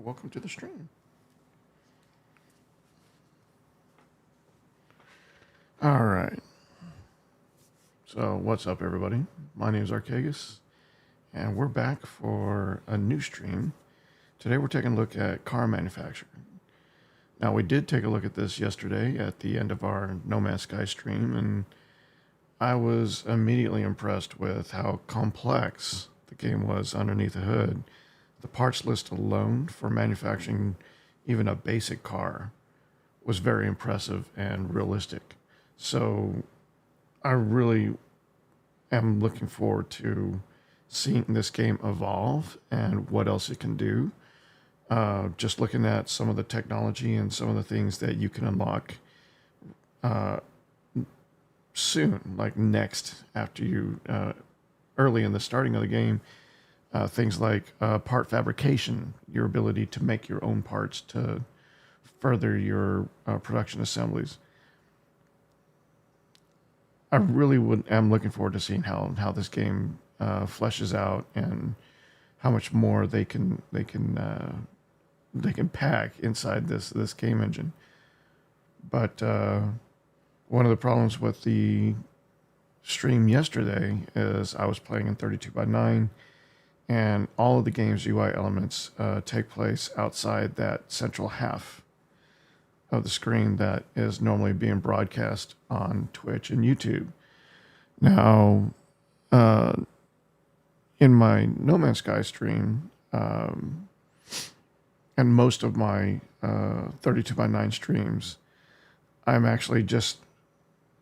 welcome to the stream. All right. So, what's up, everybody? My name is Archeagus, and we're back for a new stream. Today, we're taking a look at car manufacturing. Now, we did take a look at this yesterday at the end of our No Man's Sky stream, and I was immediately impressed with how complex the game was underneath the hood. The parts list alone for manufacturing even a basic car was very impressive and realistic. So I really am looking forward to seeing this game evolve and what else it can do. Just looking at some of the technology and some of the things that you can unlock soon, like next after you, early in the starting of the game, things like part fabrication, your ability to make your own parts to further your production assemblies. I really am looking forward to seeing how this game fleshes out and how much more they can pack inside this game engine. But one of the problems with the stream yesterday is I was playing in 32:9, and all of the game's UI elements take place outside that central half of the screen that is normally being broadcast on Twitch and YouTube. Now, in my No Man's Sky stream, and most of my 32:9 streams, I'm actually just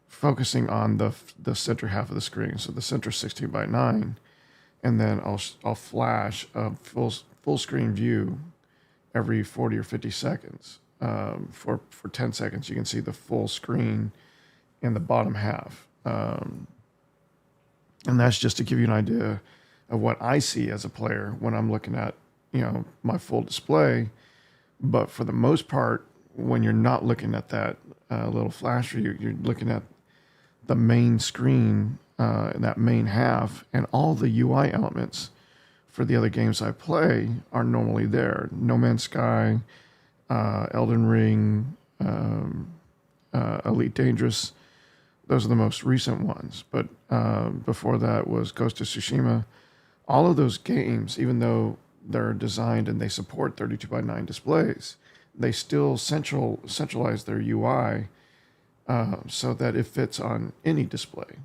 focusing on the center half of the screen. So the center 16:9, and then I'll flash a full screen view every 40 or 50 seconds. For 10 seconds, you can see the full screen in the bottom half. And that's just to give you an idea of what I see as a player when I'm looking at, my full display. But for the most part, when you're not looking at that little flash view, you're looking at the main screen, that main half, and all the UI elements for the other games I play are normally there. No Man's Sky, Elden Ring, Elite Dangerous. Those are the most recent ones. But before that was Ghost of Tsushima. All of those games, even though they're designed and they support 32:9 displays, they still centralize their UI so that it fits on any display.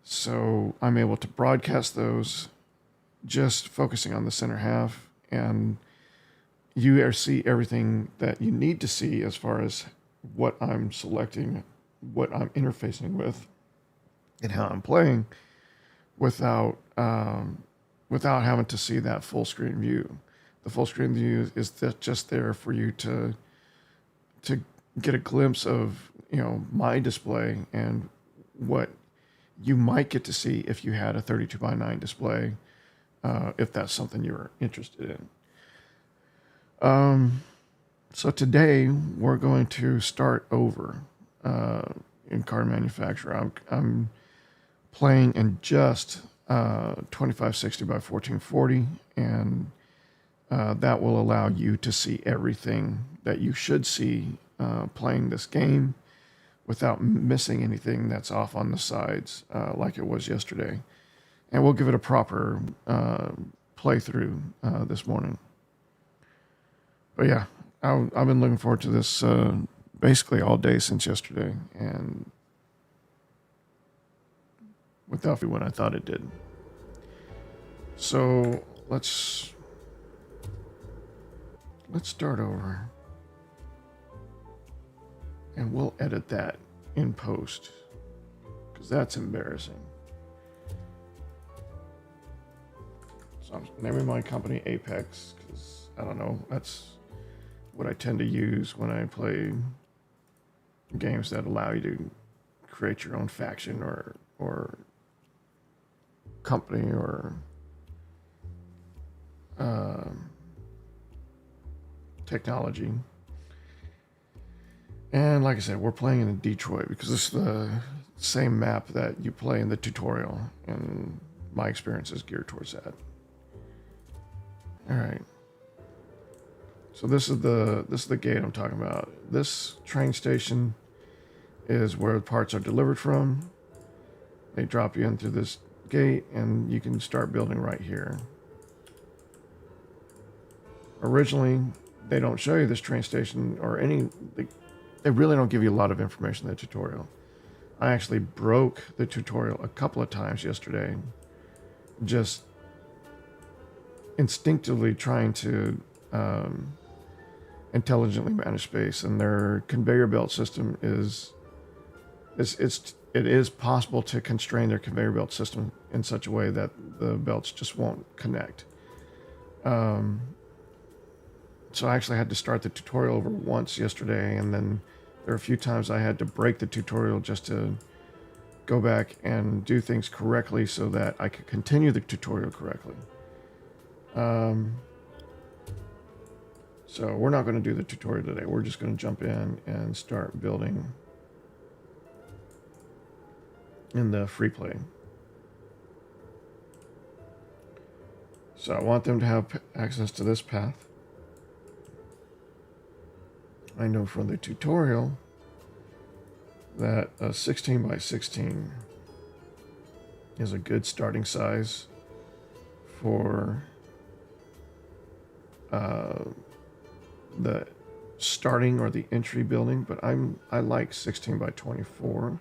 So I'm able to broadcast those just focusing on the center half, and you see everything that you need to see as far as what I'm selecting, what I'm interfacing with, and how I'm playing without having to see that full screen view. The full screen view is just there for you to get a glimpse of my display and what you might get to see if you had a 32:9 display, if that's something you're interested in. So today we're going to start over in car manufacturer. I'm playing in just 2560 by 1440, and that will allow you to see everything that you should see playing this game without missing anything that's off on the sides like it was yesterday. And we'll give it a proper playthrough this morning. But yeah, I've been looking forward to this basically all day since yesterday, and without when I thought it did. So let's start over, and we'll edit that in post because that's embarrassing. So I'm naming my company Apex because I don't know, that's what I tend to use when I play games that allow you to create your own faction or company or technology. And like I said, we're playing in Detroit because this is the same map that you play in the tutorial, and my experience is geared towards that. All right. So this is the gate I'm talking about. This train station is where the parts are delivered from. They drop you in through this gate, and you can start building right here. Originally, they don't show you this train station or any. They really don't give you a lot of information in the tutorial. I actually broke the tutorial a couple of times yesterday, just instinctively trying to intelligently manage space, and their conveyor belt system it is possible to constrain their conveyor belt system in such a way that the belts just won't connect. So I actually had to start the tutorial over once yesterday, and then there were a few times I had to break the tutorial just to go back and do things correctly so that I could continue the tutorial correctly. So we're not going to do the tutorial today. We're just going to jump in and start building in the free play. So I want them to have access to this path. I know from the tutorial that a 16 by 16 is a good starting size for the starting or the entry building, but I like 16 by 24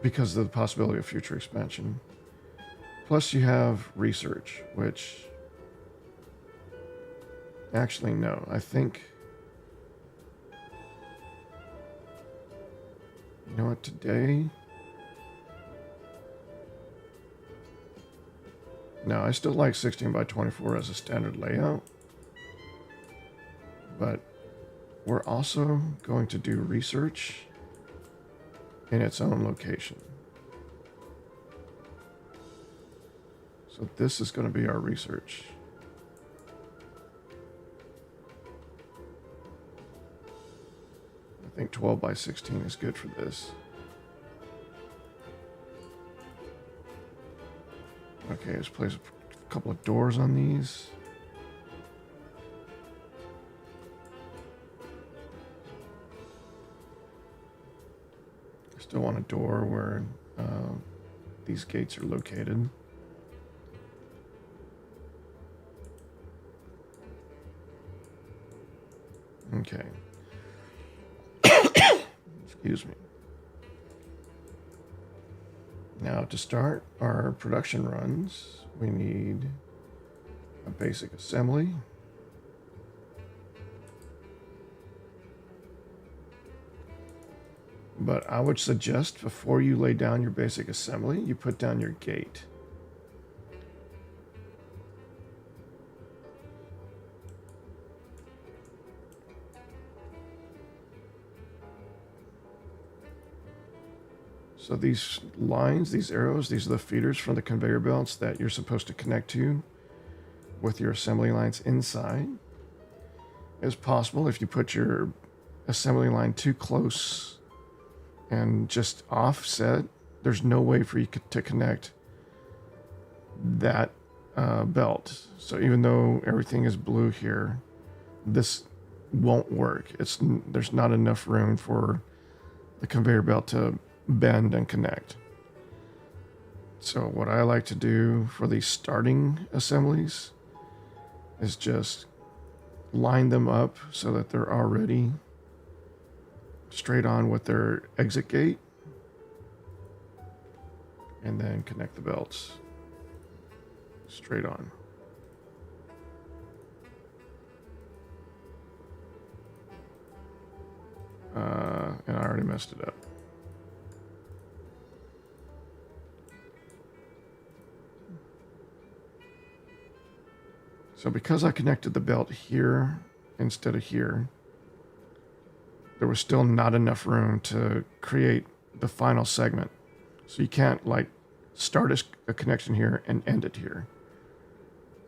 because of the possibility of future expansion. Plus you have research, which actually no, I think, you know what, today, no, I still like 16 by 24 as a standard layout, but we're also going to do research in its own location. So this is going to be our research. I think 12 by 16 is good for this. Okay, let's place a couple of doors on these. I still want a door where these gates are located. Okay. Excuse me. Now to start our production runs, we need a basic assembly. But I would suggest before you lay down your basic assembly, you put down your gate. So these lines, these arrows, these are the feeders from the conveyor belts that you're supposed to connect to with your assembly lines inside. It's possible if you put your assembly line too close and just offset, there's no way for you to connect that belt. So even though everything is blue here, this won't work. There's not enough room for the conveyor belt to bend and connect. So what I like to do for these starting assemblies is just line them up so that they're already straight on with their exit gate, and then connect the belts straight on. And I already messed it up. So because I connected the belt here instead of here, there was still not enough room to create the final segment. So you can't like start a connection here and end it here.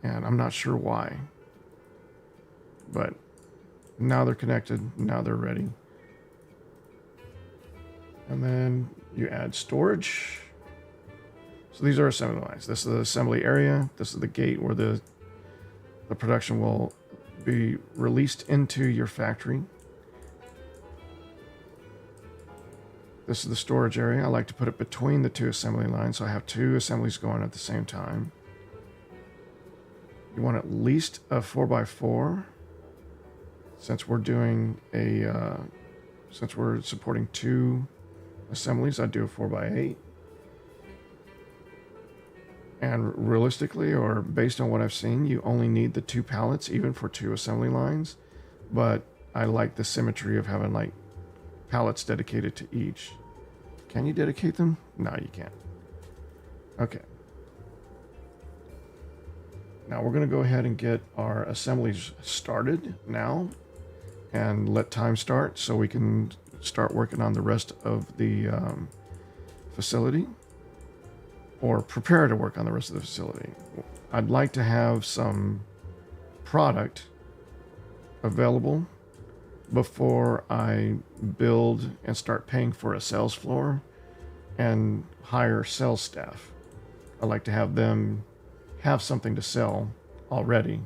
And I'm not sure why. But now they're connected, now they're ready. And then you add storage. So these are assembly lines. This is the assembly area. This is the gate where the The production will be released into your factory. This is the storage area. I like to put it between the two assembly lines, so I have two assemblies going at the same time. You want at least a 4x4. Since we're doing since we're supporting two assemblies, I'd do a 4x8. And realistically, or based on what I've seen, you only need the two pallets even for two assembly lines. But I like the symmetry of having like pallets dedicated to each. Can you dedicate them? No, you can't. Okay. Now we're going to go ahead and get our assemblies started now and let time start so we can start working on the rest of the facility, or prepare to work on the rest of the facility. I'd like to have some product available before I build and start paying for a sales floor and hire sales staff. I like to have them have something to sell already.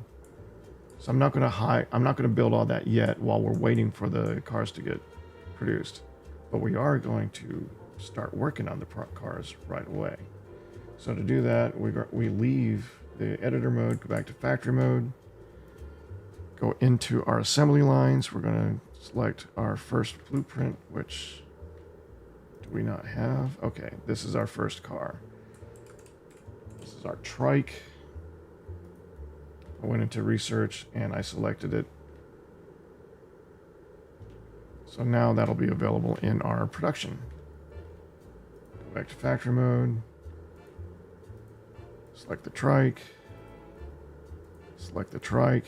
So I'm not going to build all that yet while we're waiting for the cars to get produced. But we are going to start working on the cars right away. So to do that, we leave the editor mode, go back to factory mode, go into our assembly lines. We're going to select our first blueprint, which do we not have? Okay, this is our first car. This is our trike. I went into research and I selected it. So now that'll be available in our production. Go back to factory mode. Select the trike. Select the trike.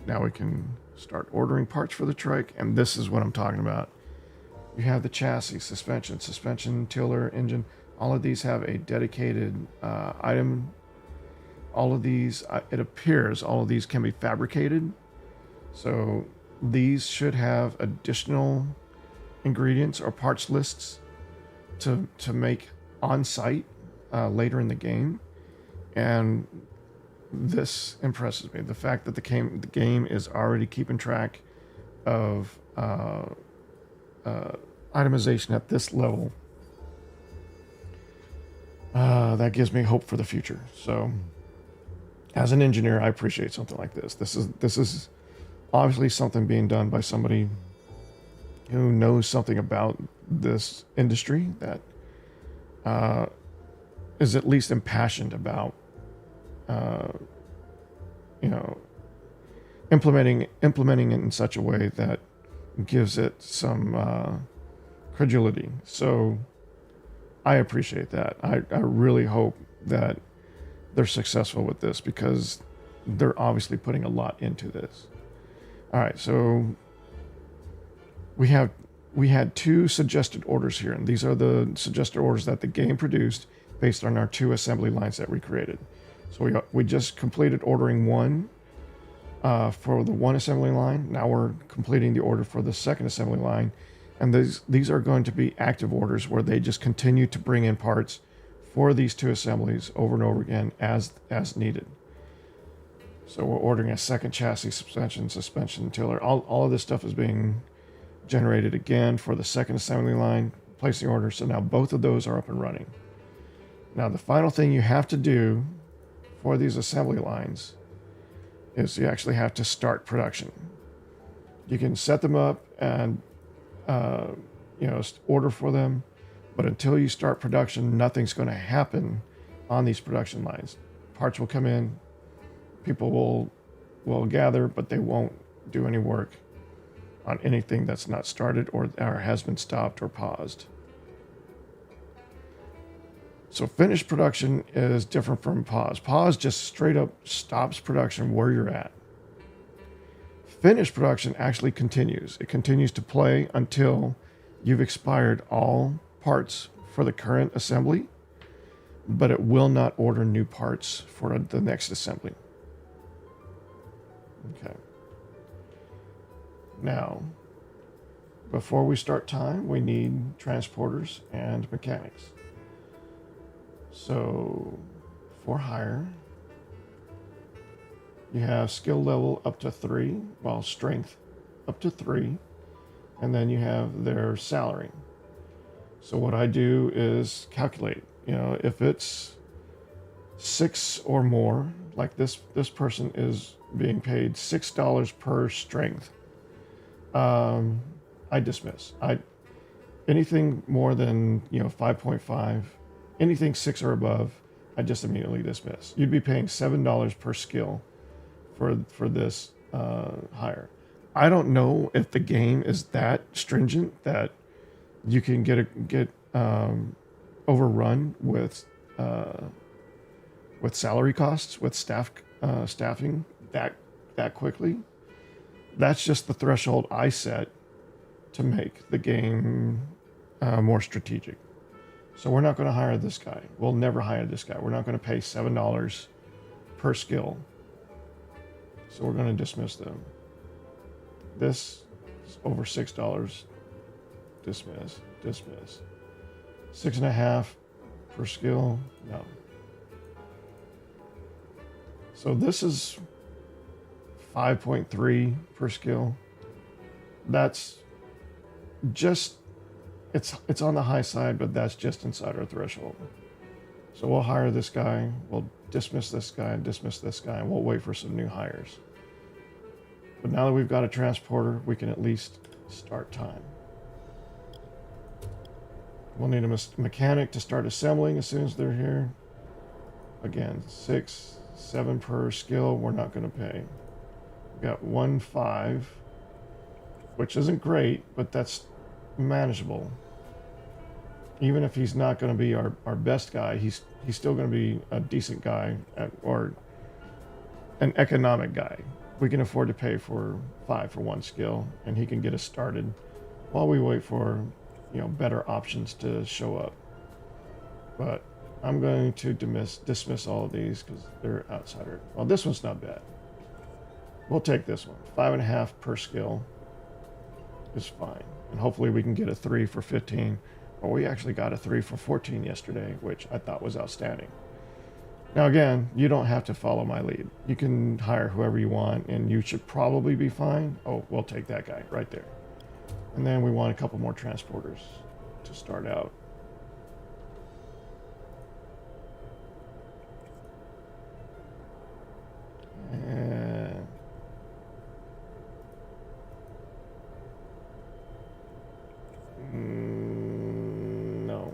Now we can start ordering parts for the trike, and this is what I'm talking about. You have the chassis, suspension, tiller, engine. All of these have a dedicated item. All of these, it appears, all of these can be fabricated. So these should have additional ingredients or parts lists to make on site later in the game, and this impresses me. The fact that the game is already keeping track of itemization at this level, that gives me hope for the future. So, as an engineer, I appreciate something like this. This is obviously something being done by somebody who knows something about this industry, that is at least impassioned about implementing it in such a way that gives it some credulity. So I appreciate that. I really hope that they're successful with this, because they're obviously putting a lot into this. All right, so we had two suggested orders here, and these are the suggested orders that the game produced based on our two assembly lines that we created. So we just completed ordering one for the one assembly line. Now we're completing the order for the second assembly line, and these are going to be active orders where they just continue to bring in parts for these two assemblies over and over again as needed. So we're ordering a second chassis, suspension, tiller. All of this stuff is being generated again for the second assembly line. Place the order. So now both of those are up and running. Now the final thing you have to do for these assembly lines is you actually have to start production. You can set them up and order for them, but until you start production, nothing's going to happen on these production lines. Parts will come in, people will gather, but they won't do any work on anything that's not started or has been stopped or paused. So finished production is different from pause. Pause just straight up stops production where you're at. Finished production actually continues. It continues to play until you've expired all parts for the current assembly, but it will not order new parts for the next assembly. Okay. Now, before we start time, we need transporters and mechanics. So, for hire, You have skill level up to 3, while strength up to 3, and then you have their salary. So what I do is calculate, if it's 6 or more, like this person is being paid $6 per strength. I dismiss. Anything more than 5.5, anything 6 or above, I just immediately dismiss. You'd be paying $7 per skill for this hire. I don't know if the game is that stringent that you can get overrun with salary costs, with staffing that quickly. That's just the threshold I set to make the game more strategic. So we're not going to hire this guy. We'll never hire this guy. We're not going to pay $7 per skill. So we're going to dismiss them. This is over $6. Dismiss. 6.5 per skill. No. So this is 5.3 per skill. That's just, it's on the high side, but that's just inside our threshold. So we'll hire this guy, we'll dismiss this guy, and dismiss this guy, and we'll wait for some new hires. But now that we've got a transporter, we can at least start time. We'll need a mechanic to start assembling as soon as they're here. Again, 6, 7 per skill, we're not going to pay. We've got 1.5, which isn't great, but that's manageable. Even if he's not going to be our best guy, he's still going to be a decent guy, or an economic guy. We can afford to pay for 5 for 1 skill, and he can get us started while we wait for better options to show up. But I'm going to dismiss all of these because they're outsider. Well, this one's not bad. We'll take this one. 5.5 per skill is fine. And hopefully we can get a 3 for 15. Well, we actually got a 3 for 14 yesterday, which I thought was outstanding. Now, again, you don't have to follow my lead. You can hire whoever you want, and you should probably be fine. Oh, we'll take that guy right there. And then we want a couple more transporters to start out. No.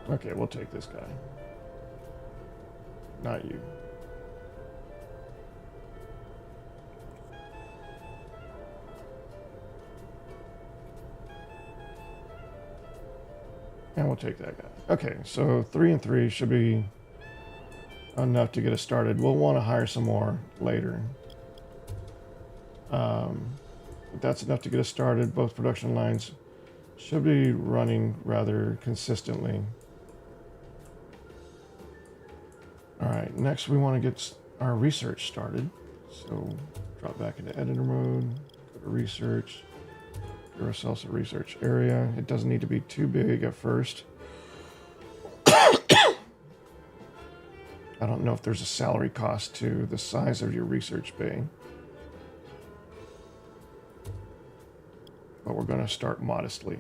Okay, we'll take this guy. Not you. And we'll take that guy. Okay, so 3 and 3 should be enough to get us started. We'll want to hire some more later. But that's enough to get us started. Both production lines should be running rather consistently. All right, next we want to get our research started. So drop back into editor mode, go to research, give ourselves a research area. It doesn't need to be too big at first. I don't know if there's a salary cost to the size of your research bay. But we're going to start modestly.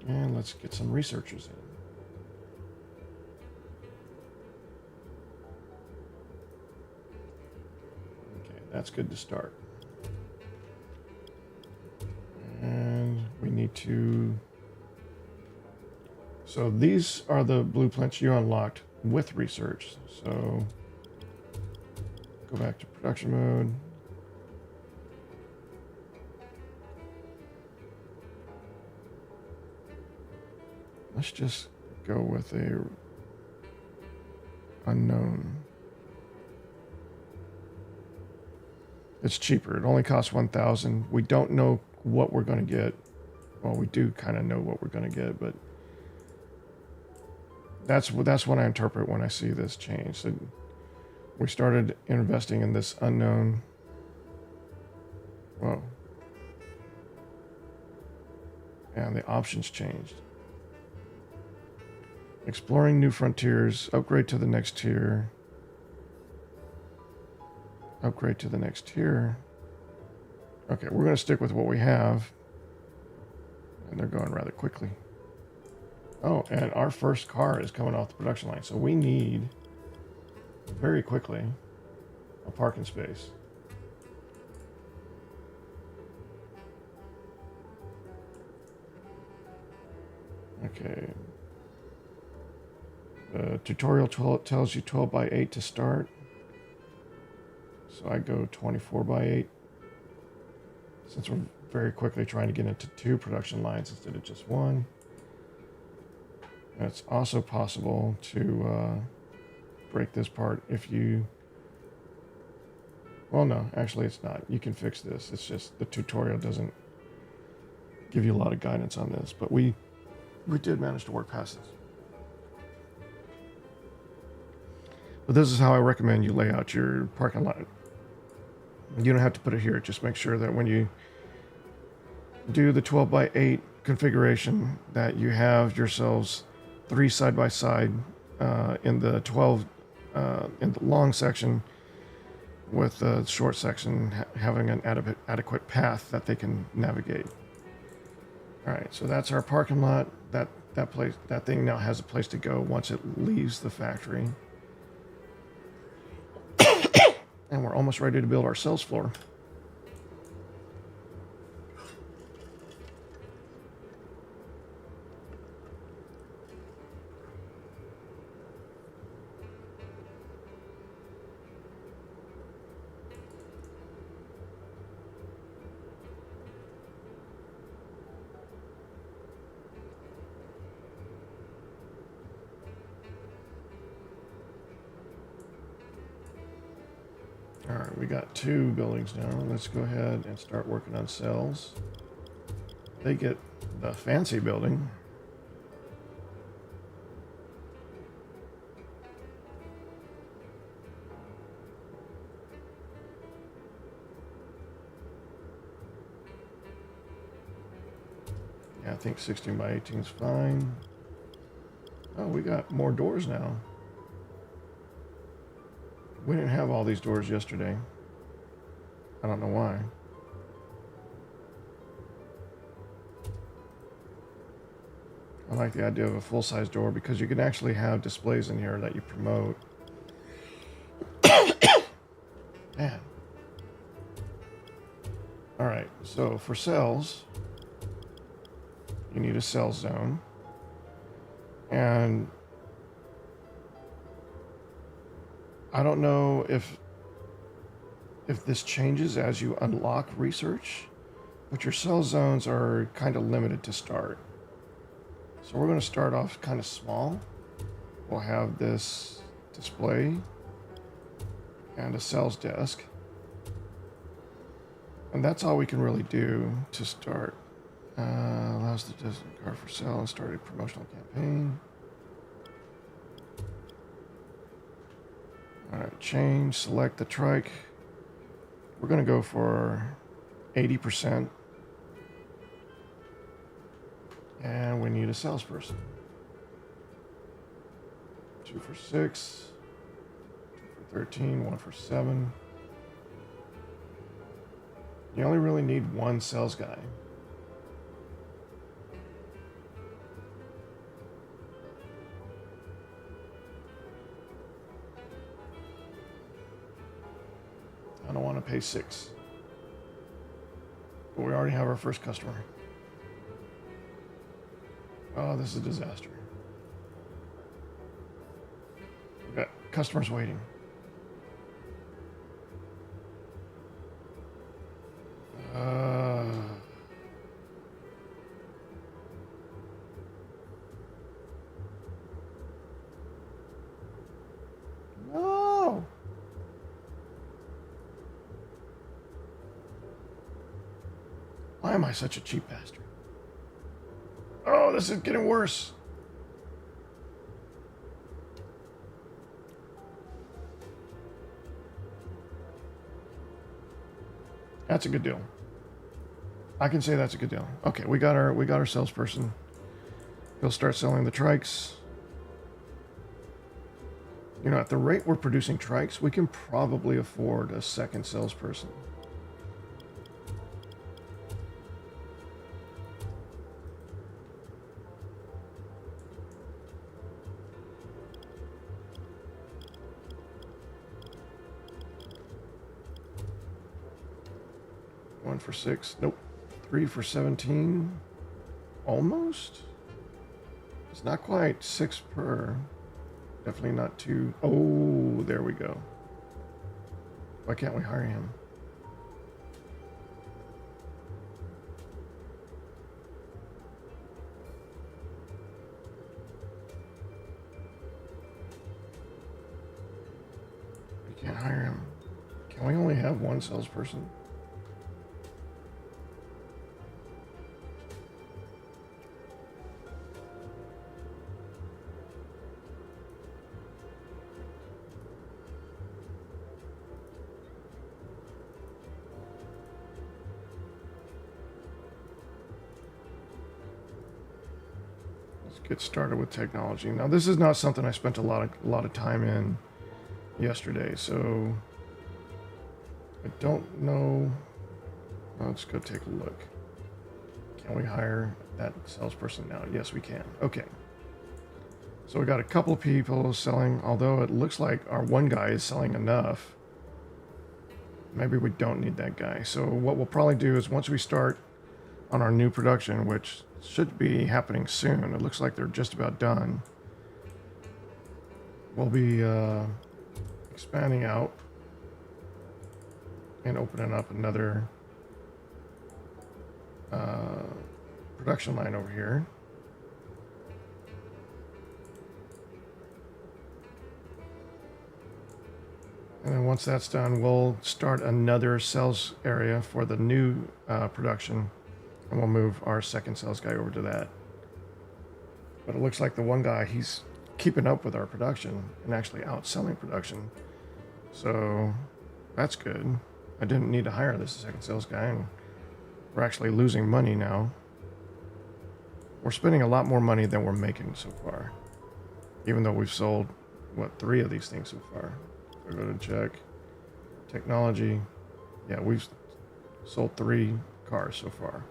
And let's get some researchers in. Okay, that's good to start. And we need to... So these are the blueprints you unlocked with research. So go back to production mode. Let's just go with a unknown. It's cheaper. It only costs 1,000. We don't know what we're going to get. Well, we do kind of know what we're going to get, but that's what I interpret when I see this change. So we started investing in this unknown. Whoa. And the options changed. Exploring new frontiers, upgrade to the next tier. Upgrade to the next tier. Okay, we're going to stick with what we have. And they're going rather quickly. Oh, and our first car is coming off the production line. So we need, very quickly, a parking space. Okay. The tutorial tells you 12 by 8 to start. So I go 24 by 8. Since we're very quickly trying to get into 2 production lines instead of just 1. And it's also possible to break this part if you... Well, no, actually it's not. You can fix this. It's just the tutorial doesn't give you a lot of guidance on this. But we did manage to work past this. But this is how I recommend you lay out your parking lot. You don't have to put it here. Just make sure that when you do the 12 by 8 configuration that you have yourselves 3 side by side in the 12 in the long section, with the short section having an adequate path that they can navigate. All right, so that's our parking lot. That thing now has a place to go once it leaves the factory. And we're almost ready to build our sales floor. All right, we got 2 buildings now. Let's go ahead and start working on cells. They get the fancy building. Yeah, I think 16 by 18 is fine. Oh, we got more doors now. We didn't have all these doors yesterday. I don't know why. I like the idea of a full-size door because you can actually have displays in here that you promote. Man. All right, so for cells, you need a cell zone. And I don't know if this changes as you unlock research, but your cell zones are kind of limited to start. So we're going to start off kind of small. We'll have this display and a sales desk. And that's all we can really do to start. Allows the designated card for sale and start a promotional campaign. All right, change, select the trike. We're going to go for 80%. And we need a salesperson. 2 for 6, 2 for 13, 1 for 7. You only really need 1 sales guy. I don't want to pay 6. But we already have our first customer. Oh, this is a disaster. We've got customers waiting. Why am I such a cheap bastard? Oh, this is getting worse. That's a good deal. I can say that's a good deal. Okay, we got our salesperson. He'll start selling the trikes. You know, at the rate we're producing trikes, we can probably afford a second salesperson. One for 6. Nope. 3 for 17. Almost. It's not quite 6 per. Definitely not 2. Oh, there we go. Why can't we hire him? We can't hire him. Can we only have one salesperson? Get started with technology. Now, this is not something I spent a lot of time in yesterday, so I don't know. Well, let's go take a look. Can we hire that salesperson now? Yes, we can. Okay. So we got a couple of people selling, although it looks like our one guy is selling enough. Maybe we don't need that guy. So what we'll probably do is once we start on our new production, which should be happening soon. It looks like they're just about done. We'll be expanding out and opening up another production line over here. And then once that's done, we'll start another sales area for the new production. And we'll move our second sales guy over to that. But it looks like the one guy, he's keeping up with our production and actually outselling production. So that's good. I didn't need to hire this second sales guy, and we're actually losing money now. We're spending a lot more money than we're making so far. Even though we've sold, what, 3 of these things so far. I'll go to check. Technology. Yeah, we've sold 3 cars so far.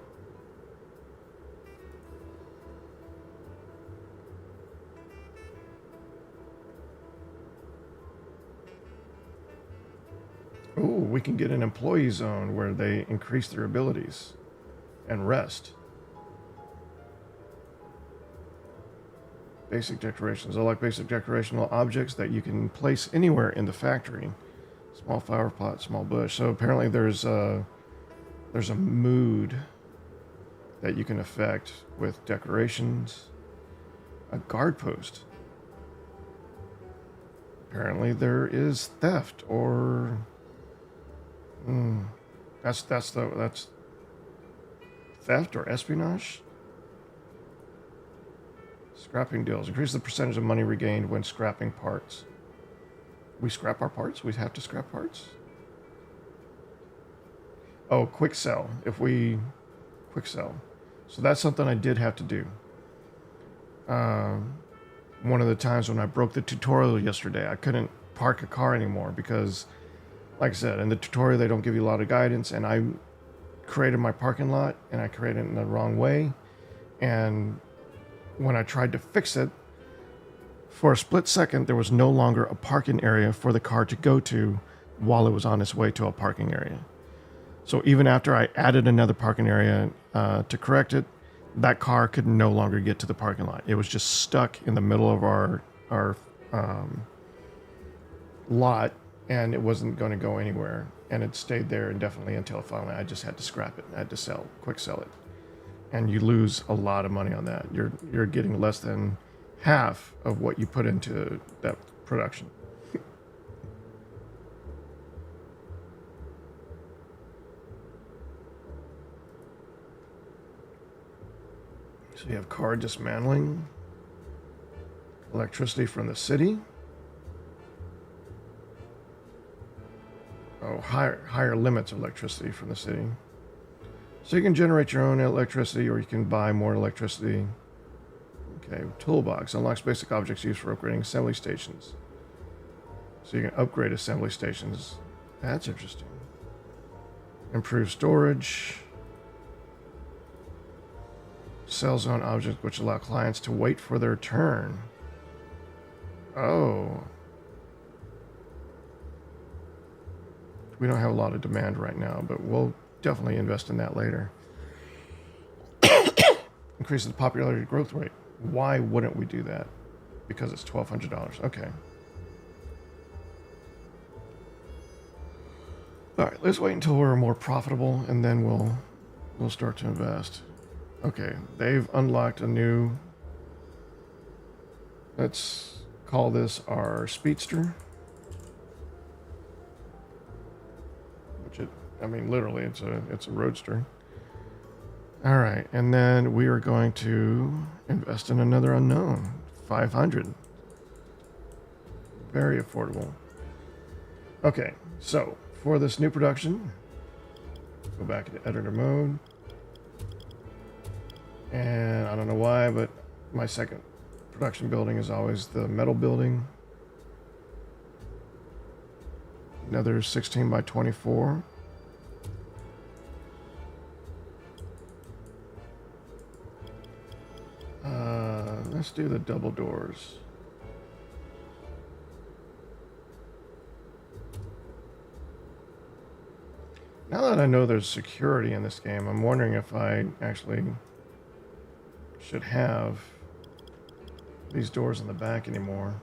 Oh, we can get an employee zone where they increase their abilities and rest. Basic decorations. I like basic decorational objects that you can place anywhere in the factory. Small flower pot, small bush. So apparently there's a mood that you can affect with decorations. A guard post. Apparently there is theft or that's theft or espionage. Scrapping deals. Increase the percentage of money regained when scrapping parts. We scrap our parts? We have to scrap parts? Oh, quick sell. If we quick sell. So that's something I did have to do. One of the times when I broke the tutorial yesterday, I couldn't park a car anymore because, like I said, in the tutorial they don't give you a lot of guidance, and I created my parking lot and I created it in the wrong way. And when I tried to fix it, for a split second, there was no longer a parking area for the car to go to while it was on its way to a parking area. So even after I added another parking area to correct it, that car could no longer get to the parking lot. It was just stuck in the middle of our lot, and it wasn't going to go anywhere. And it stayed there indefinitely until finally I just had to scrap it. I had to quick sell it. And you lose a lot of money on that. You're getting less than half of what you put into that production. So you have car dismantling, electricity from the city. Oh, higher limits of electricity from the city. So you can generate your own electricity, or you can buy more electricity. Okay, toolbox unlocks basic objects used for upgrading assembly stations. So you can upgrade assembly stations. That's interesting. Improve storage. Sell zone objects which allow clients to wait for their turn. Oh. We don't have a lot of demand right now, but we'll definitely invest in that later. Increases the popularity growth rate. Why wouldn't we do that? Because it's $1,200. Okay. All right, let's wait until we're more profitable, and then we'll start to invest. Okay, they've unlocked a new. Let's call this our Speedster. Literally, it's a roadster. All right, and then we are going to invest in another unknown, 500. Very affordable. Okay, so for this new production, go back into editor mode. And I don't know why, but my second production building is always the metal building. Another 16 by 24. Let's do the double doors. Now that I know there's security in this game, I'm wondering if I actually should have these doors in the back anymore.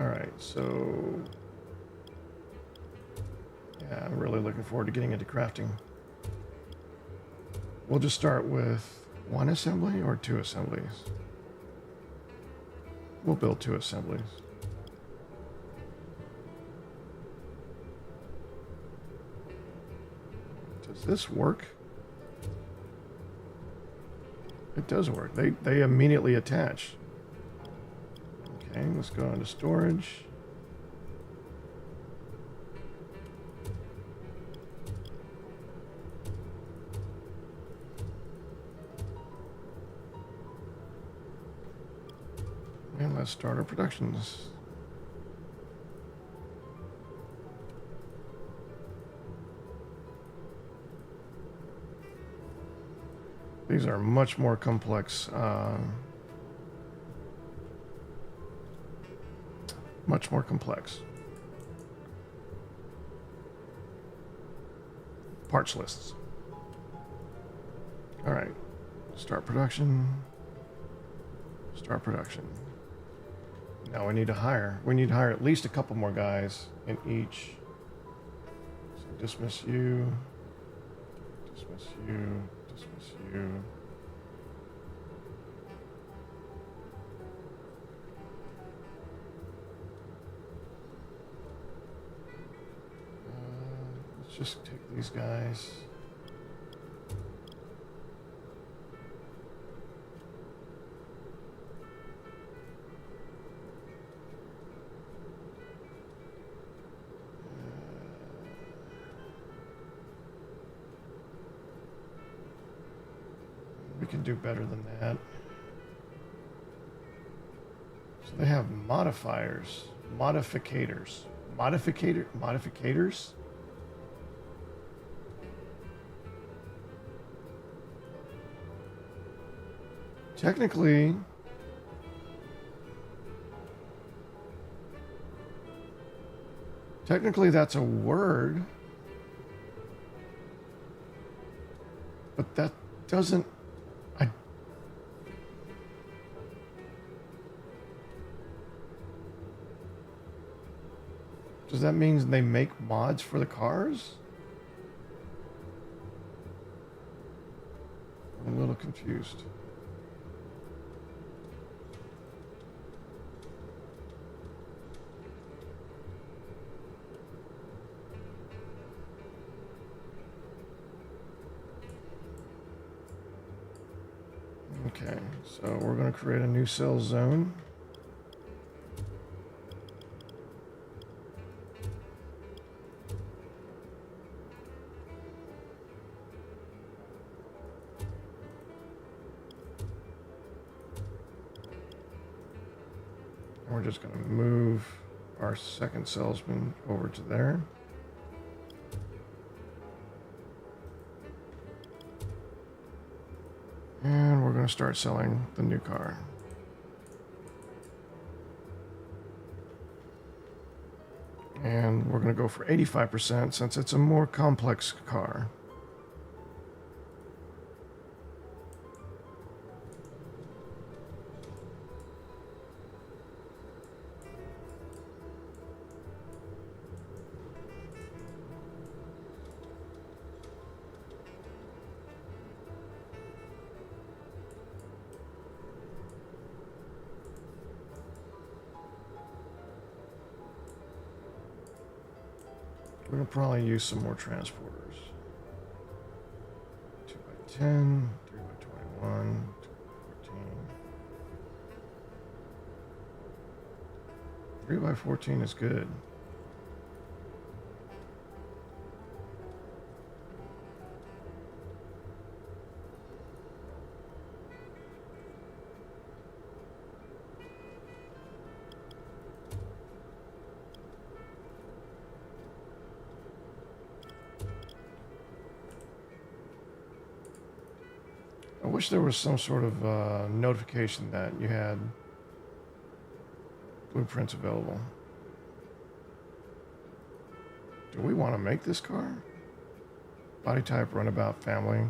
All right, so yeah, I'm really looking forward to getting into crafting. We'll just start with one assembly or two assemblies. We'll build two assemblies. Does this work? It does work. They immediately attach. Okay, let's go into storage. And let's start our productions. These are much more complex. Much more complex. Parts lists. All right. Start production. Start production. Now we need to hire. We need to hire at least a couple more guys in each. So dismiss you. Dismiss you. Dismiss you. Let's just take these guys. We can do better than that. So they have modifiers, modificators, modificators. Technically, that's a word, but that doesn't. Does that mean they make mods for the cars? I'm a little confused. So we're going to create a new sales zone. And we're just going to move our second salesman over to there. And we're going to start selling the new car. And we're going to go for 85% since it's a more complex car. We're going to probably use some more transporters. 2x10, 3x21, 2x14. 3x14 is good. I wish there was some sort of notification that you had blueprints available. Do we want to make this car? Body type, runabout, family.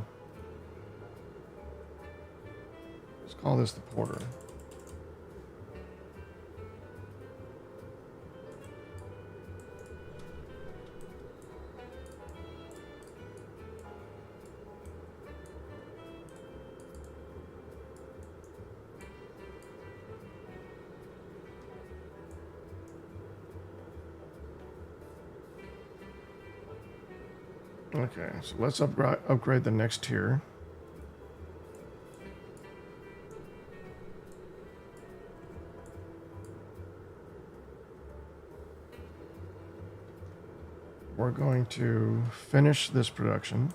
Let's call this the Porter. Okay, so let's upgrade the next tier. We're going to finish this production.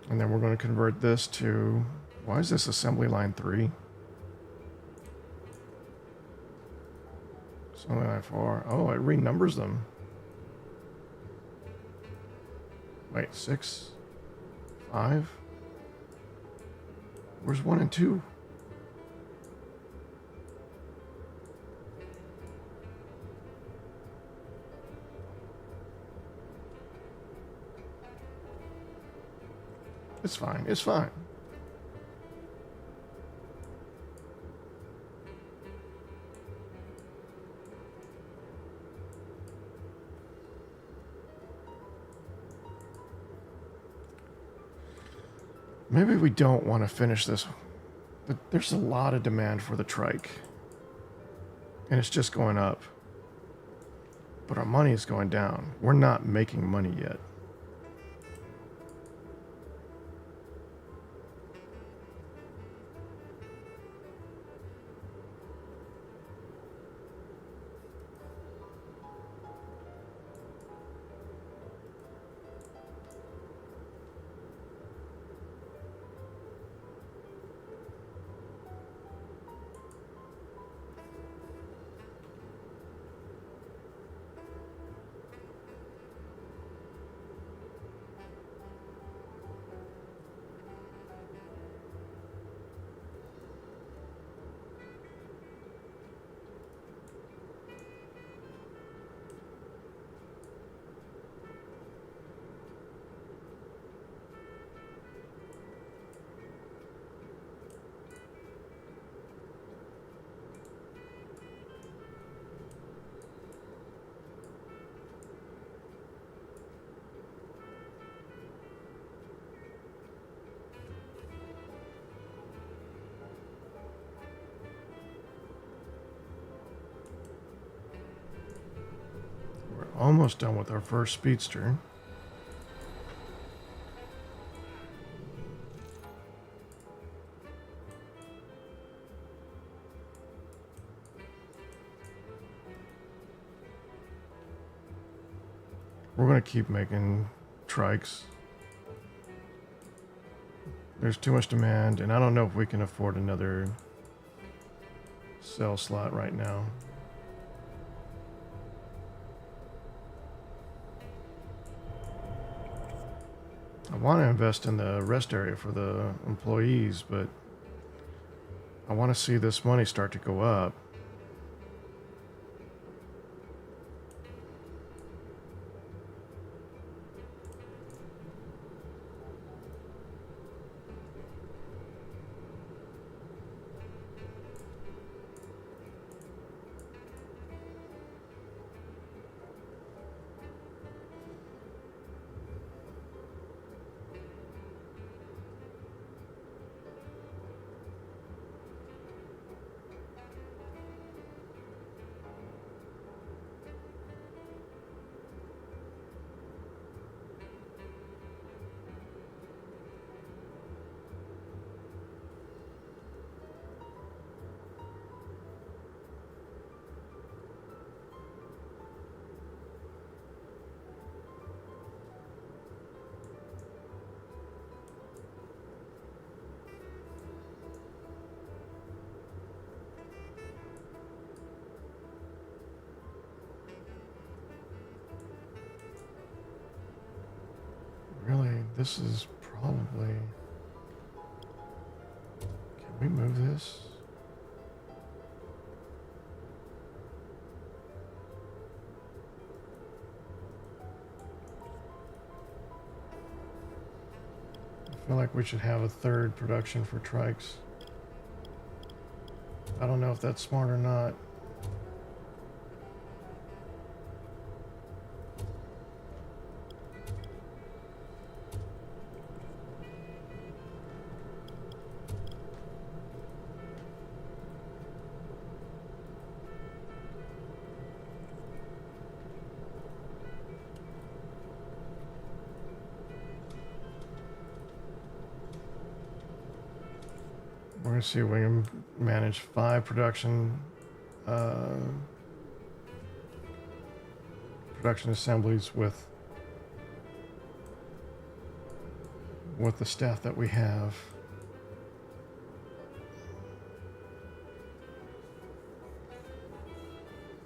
And then we're going to convert this to, why is this assembly line 3? Assembly line 4. Oh, it renumbers them. Wait, 6? 5? Where's 1 and 2? It's fine. It's fine. Maybe we don't want to finish this. There's a lot of demand for the trike. And it's just going up. But our money is going down. We're not making money yet. Almost done with our first speedster. We're going to keep making trikes. There's too much demand, and I don't know if we can afford another cell slot right now. I want to invest in the rest area for the employees, but I want to see this money start to go up. Really, this is probably... Can we move this? I feel like we should have a third production for trikes. I don't know if that's smart or not. We're going to see if we can manage 5 production assemblies with the staff that we have.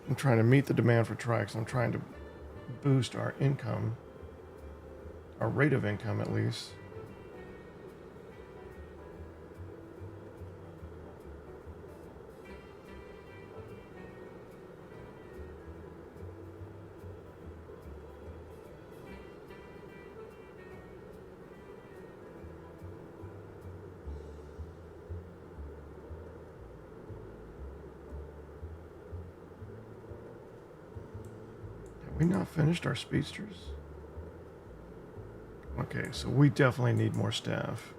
I'm trying to meet the demand for trikes. I'm trying to boost our income, our rate of income at least. We not finished our speedsters? Okay, so we definitely need more staff.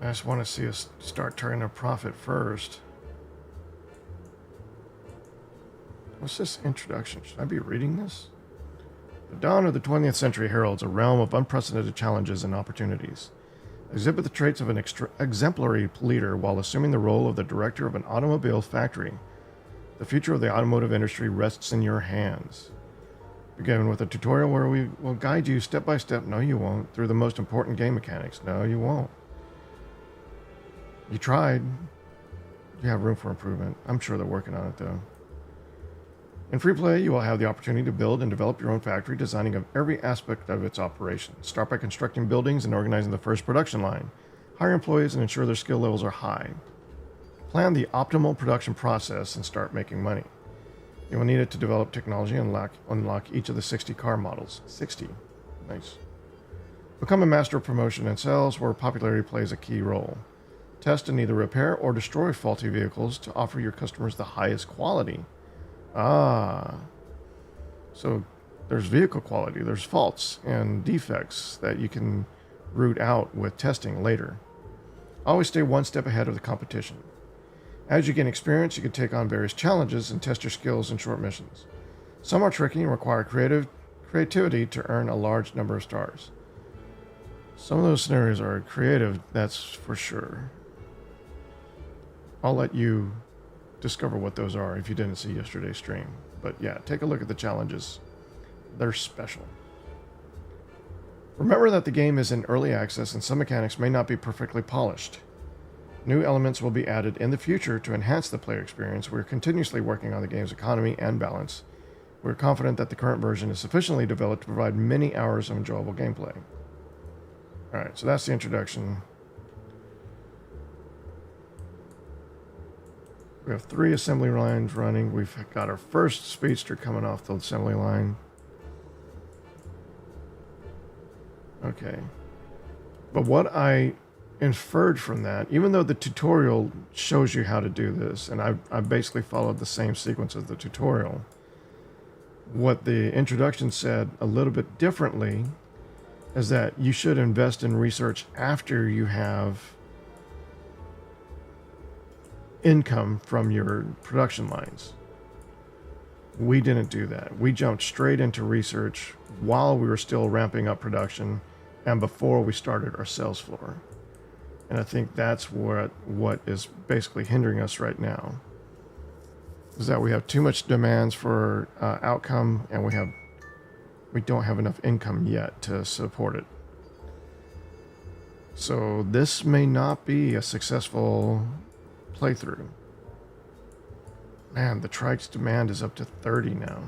I just want to see us start turning a profit first. What's this introduction? Should I be reading this? The dawn of the 20th century heralds a realm of unprecedented challenges and opportunities. Exhibit the traits of an exemplary leader while assuming the role of the director of an automobile factory. The future of the automotive industry rests in your hands. Begin with a tutorial where we will guide you step by step, no you won't, through the most important game mechanics. No you won't. You tried. You have room for improvement. I'm sure they're working on it though. In free play, you will have the opportunity to build and develop your own factory, designing every aspect of its operation. Start by constructing buildings and organizing the first production line. Hire employees and ensure their skill levels are high. Plan the optimal production process and start making money. You will need it to develop technology and unlock each of the 60 car models. 60. Nice. Become a master of promotion and sales, where popularity plays a key role. Test and either repair or destroy faulty vehicles to offer your customers the highest quality. Ah. So there's vehicle quality, there's faults and defects that you can root out with testing later. Always stay one step ahead of the competition. As you gain experience, you can take on various challenges and test your skills in short missions. Some are tricky and require creativity to earn a large number of stars. Some of those scenarios are creative, that's for sure. I'll let you discover what those are if you didn't see yesterday's stream. But yeah, take a look at the challenges. They're special. Remember that the game is in early access and some mechanics may not be perfectly polished. New elements will be added in the future to enhance the player experience. We're continuously working on the game's economy and balance. We're confident that the current version is sufficiently developed to provide many hours of enjoyable gameplay. Alright, so that's the introduction. We have 3 assembly lines running. We've got our first speedster coming off the assembly line. Okay. But what I inferred from that, even though the tutorial shows you how to do this, and I basically followed the same sequence as the tutorial, what the introduction said a little bit differently is that you should invest in research after you have income from your production lines. We didn't do that. We jumped straight into research while we were still ramping up production and before we started our sales floor. And I think that's what is basically hindering us right now, is that we have too much demands for outcome, and we don't have enough income yet to support it. So this may not be a successful playthrough. Man, the trike's demand is up to 30 now.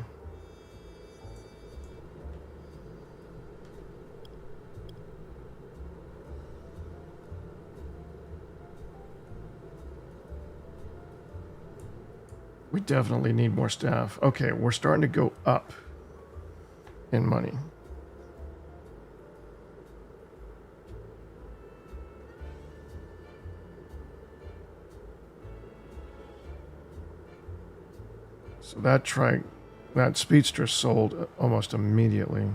We definitely need more staff. Okay, we're starting to go up in money. So that speedster sold almost immediately.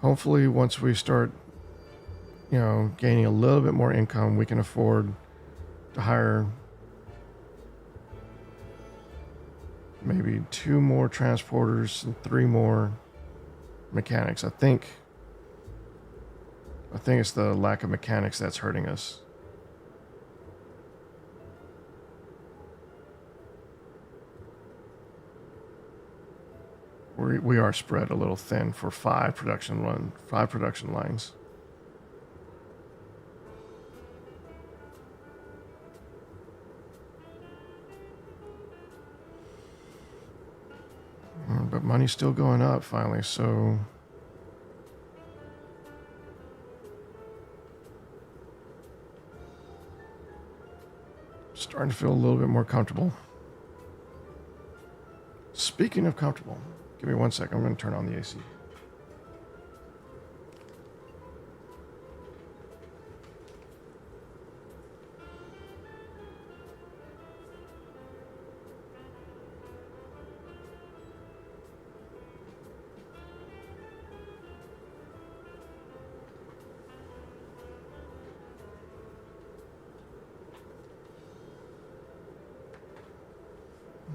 Hopefully, once we start, gaining a little bit more income, we can afford to hire maybe 2 more transporters and 3 more mechanics. I think it's the lack of mechanics that's hurting us. We are spread a little thin for 5 production lines. But money's still going up finally, so starting to feel a little bit more comfortable. Speaking of comfortable, give me 1 second. I'm going to turn on the AC.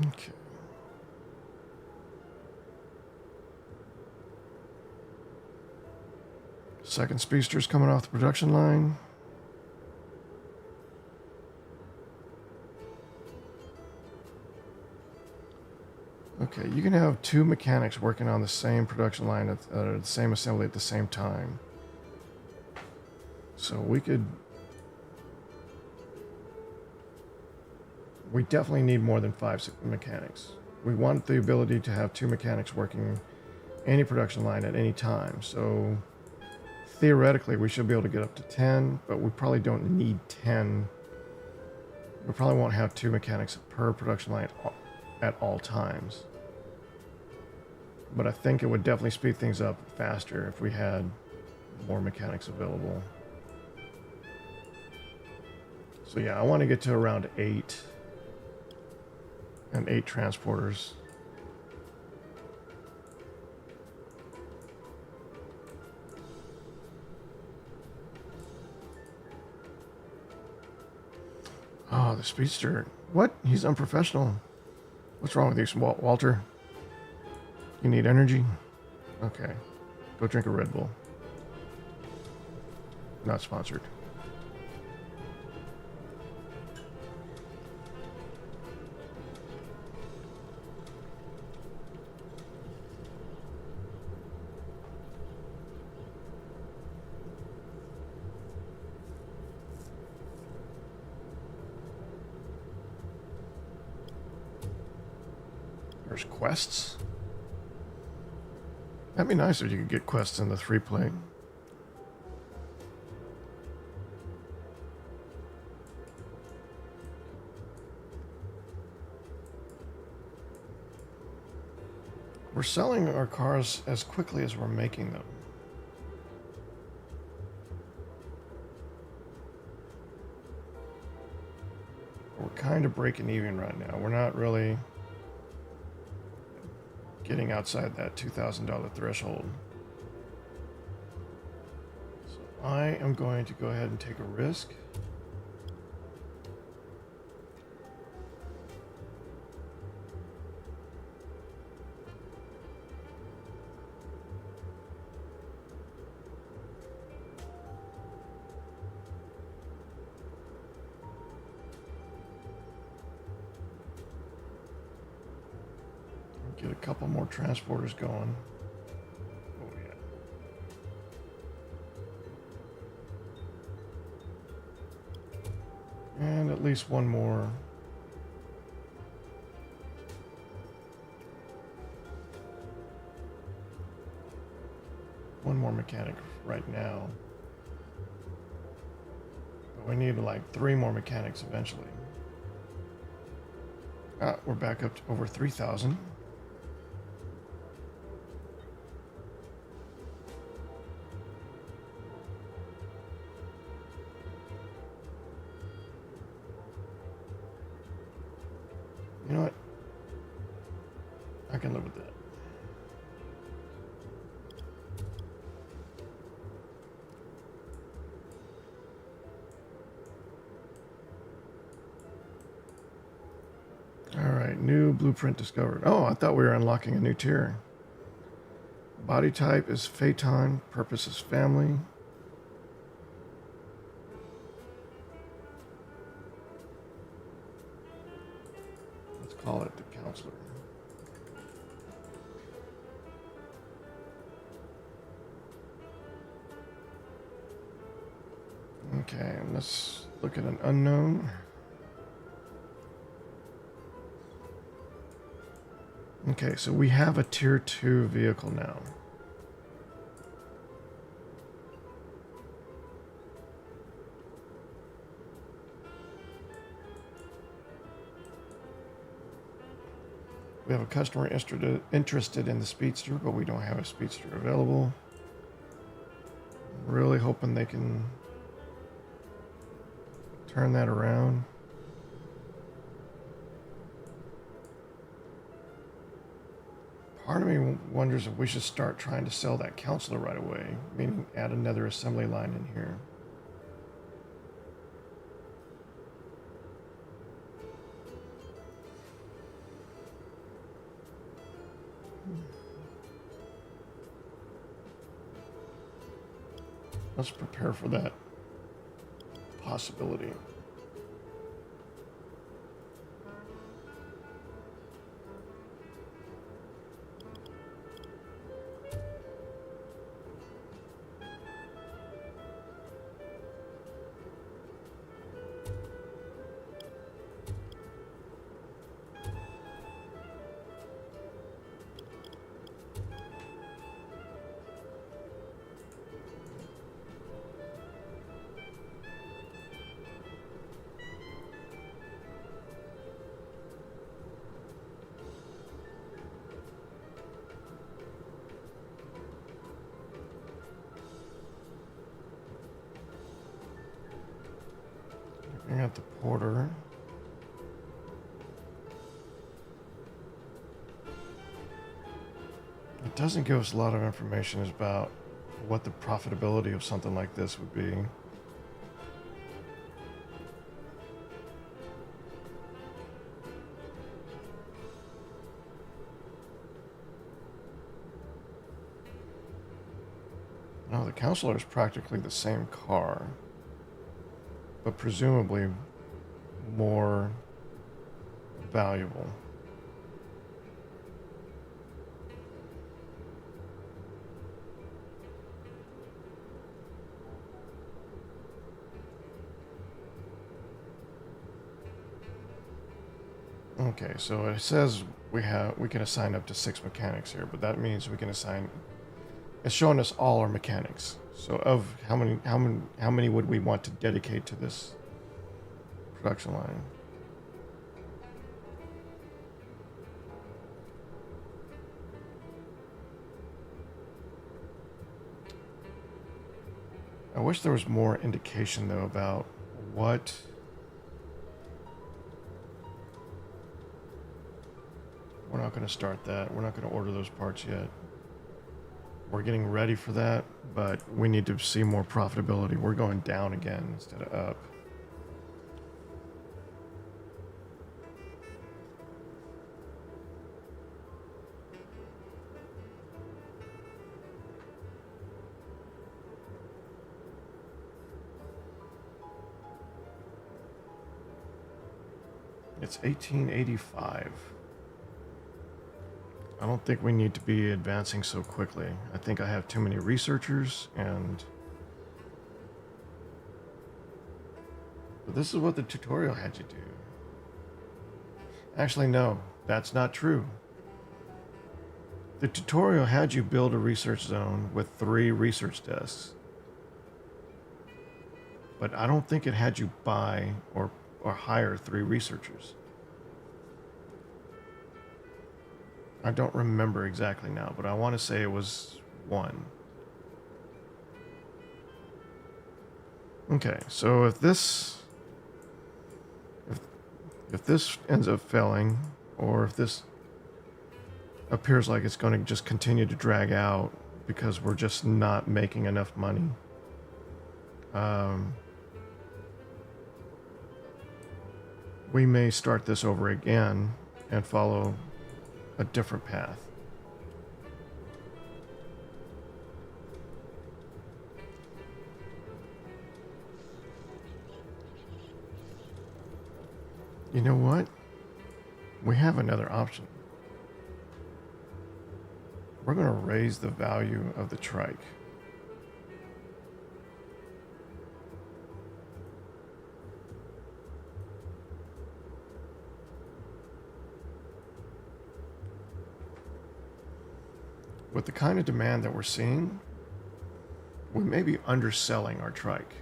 Okay. Second speedster's coming off the production line. Okay, you can have 2 mechanics working on the same production line at the same assembly at the same time. So we definitely need more than 5 mechanics. We want the ability to have 2 mechanics working any production line at any time. So theoretically, we should be able to get up to 10, but we probably don't need 10. We probably won't have 2 mechanics per production line at all times. But I think it would definitely speed things up faster if we had more mechanics available. So yeah, I want to get to around 8. And 8 transporters. Oh, the speedster. What? He's unprofessional. What's wrong with you, Walter? You need energy? Okay. Go drink a Red Bull. Not sponsored. There's quests. That'd be nice if you could get quests in the 3-play. We're selling our cars as quickly as we're making them. We're kind of breaking even right now. We're not really getting outside that $2,000 threshold. So I am going to go ahead and take a risk. Get a couple more transporters going. Oh, yeah. And at least one more. One more mechanic right now. But we need like 3 more mechanics eventually. We're back up to over 3,000. You know what? I can live with that. All right, new blueprint discovered. Oh, I thought we were unlocking a new tier. Body type is Phaeton, purpose is family. Let's call it the counselor. Okay, let's look at an unknown. Okay, so we have a tier 2 vehicle now. We have a customer interested in the Speedster, but we don't have a Speedster available. I'm really hoping they can turn that around. Part of me wonders if we should start trying to sell that counselor right away, meaning add another assembly line in here. Let's prepare for that possibility. Looking at the porter. It doesn't give us a lot of information about what the profitability of something like this would be. No, the counselor is practically the same car, but presumably more valuable. Okay, so it says we can assign up to 6 mechanics here, but that means we can assign. It's showing us all our mechanics. So of how many would we want to dedicate to this production line? I wish there was more indication though about what. We're not going to start that. We're not going to order those parts yet. We're getting ready for that, but we need to see more profitability. We're going down again instead of up. It's 1885. I don't think we need to be advancing so quickly. I think I have too many researchers and... But this is what the tutorial had you do. Actually, no, that's not true. The tutorial had you build a research zone with 3 research desks. But I don't think it had you buy or hire 3 researchers. I don't remember exactly now, but I want to say it was 1. Okay, so if this ends up failing, or if this appears like it's going to just continue to drag out because we're just not making enough money, we may start this over again and follow a different path. You know what? We have another option. We're going to raise the value of the trike. With the kind of demand that we're seeing, we may be underselling our trike.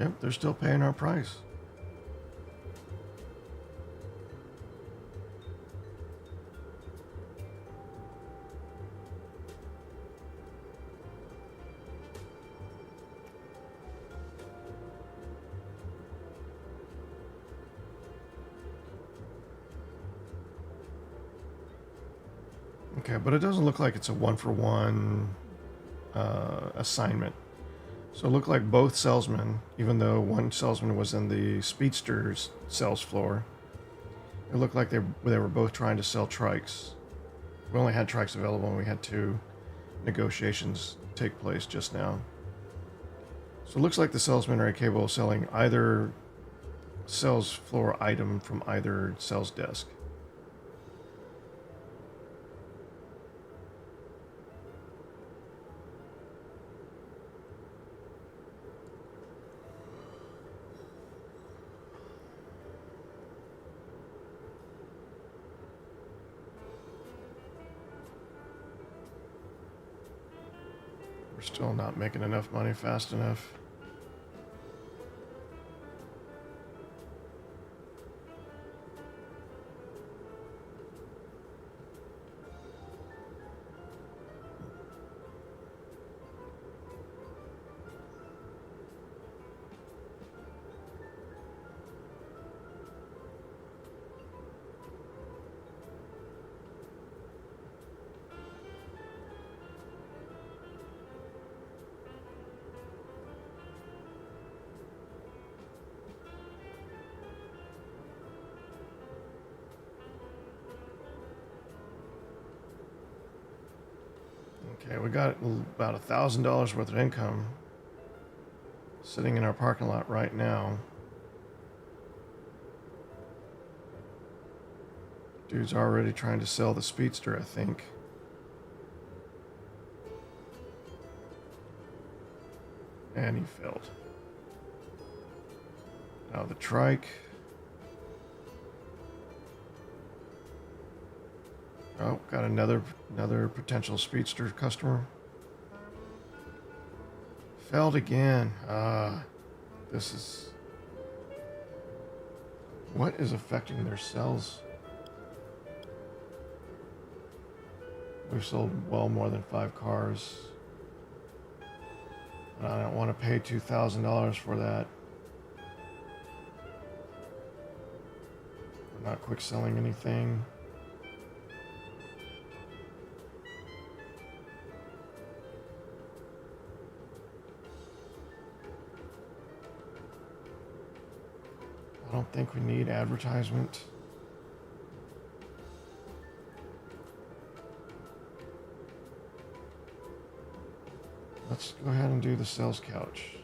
Yep, they're still paying our price. Okay, but it doesn't look like it's a one-for-one assignment. So it looked like both salesmen, even though one salesman was in the Speedster's sales floor, it looked like they were both trying to sell trikes. We only had trikes available and we had 2 negotiations take place just now. So it looks like the salesmen are capable of selling either sales floor item from either sales desk. We're still not making enough money fast enough. Okay, we got about $1,000 worth of income sitting in our parking lot right now. Dude's already trying to sell the Speedster, I think. And he failed. Now the trike. Oh, got another potential Speedster customer. Failed again. This is... What is affecting their sales? We've sold well more than 5 cars. And I don't want to pay $2,000 for that. We're not quick selling anything. I don't think we need advertisement. Let's go ahead and do the sales couch.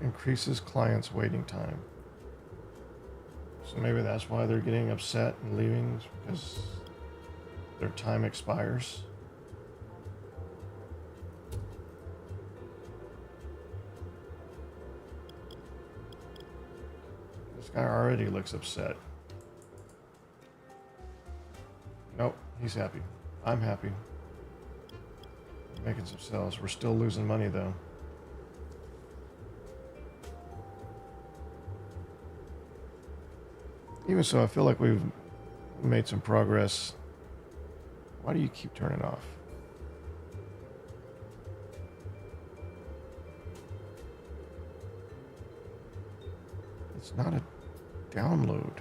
Increases clients' waiting time. So maybe that's why they're getting upset and leaving, because their time expires. This guy already looks upset. Nope, he's happy. I'm happy. Making some sales. We're still losing money though. Even so, I feel like we've made some progress. Why do you keep turning off? It's not a download.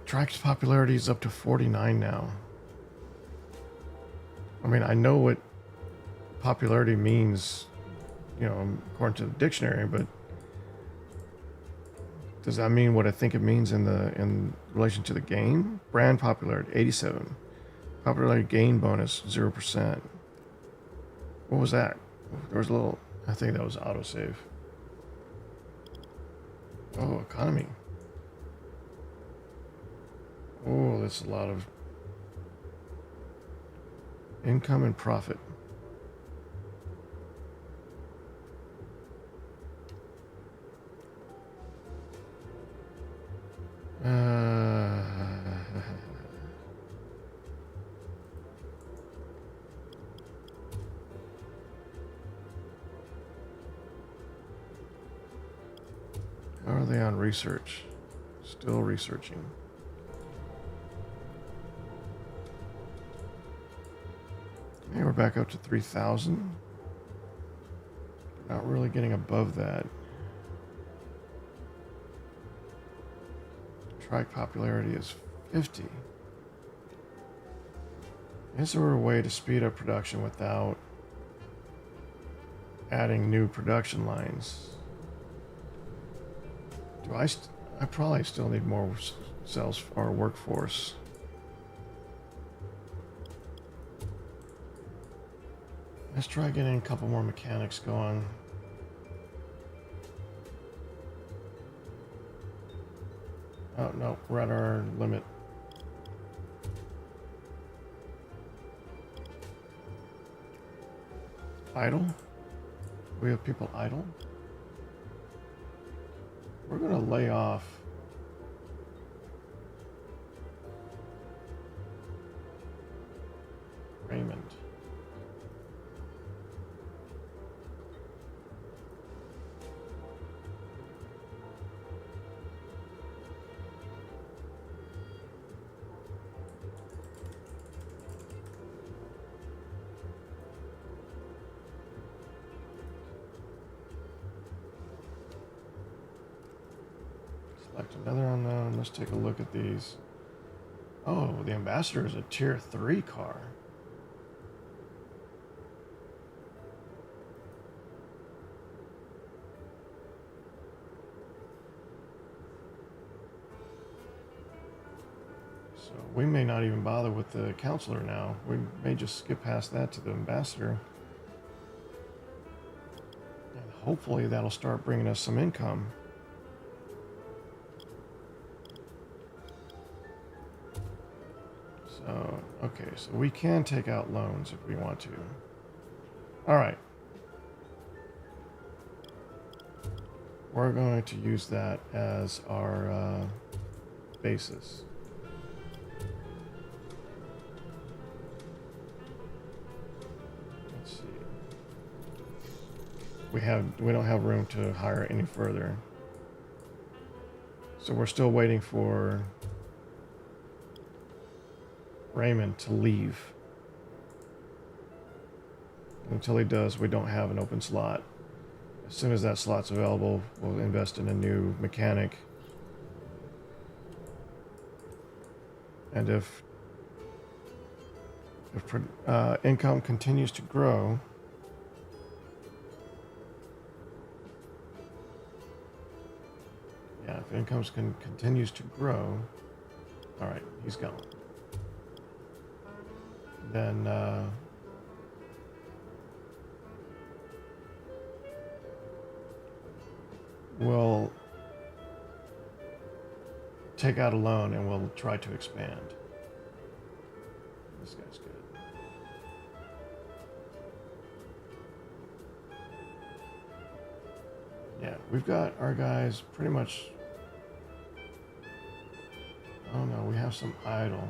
Trike's popularity is up to 49 now. I mean, I know what popularity means, you know, according to the dictionary, but does that mean what I think it means in relation to the game? Brand popularity, 87. Popularity gain bonus, 0%. What was that? There was a little, I think that was autosave. Oh, economy. Oh, that's a lot of income and profit. How are they on research? Still researching. Okay, we're back up to 3,000. Not really getting above that. Trike popularity is 50. Is there a way to speed up production without adding new production lines? Do I probably still need more sales or workforce. Let's try getting a couple more mechanics going. Oh, no, we're at our limit. Idle? We have people idle? We're going to lay off. Raymond. Select another unknown. Let's take a look at these. Oh, the Ambassador is a tier 3 car. So we may not even bother with the Counselor now. We may just skip past that to the Ambassador. And hopefully that'll start bringing us some income. So, okay, so we can take out loans if we want to. All right. We're going to use that as our basis. Let's see. We don't have room to hire any further. So we're still waiting for Raymond to leave. Until he does, we don't have an open slot. As soon as that slot's available, we'll invest in a new mechanic. And if income continues to grow, if income continues to grow, all right, he's gone. Then we'll take out a loan and we'll try to expand. This guy's good. Yeah, we've got our guys pretty much. Oh no, we have some idle.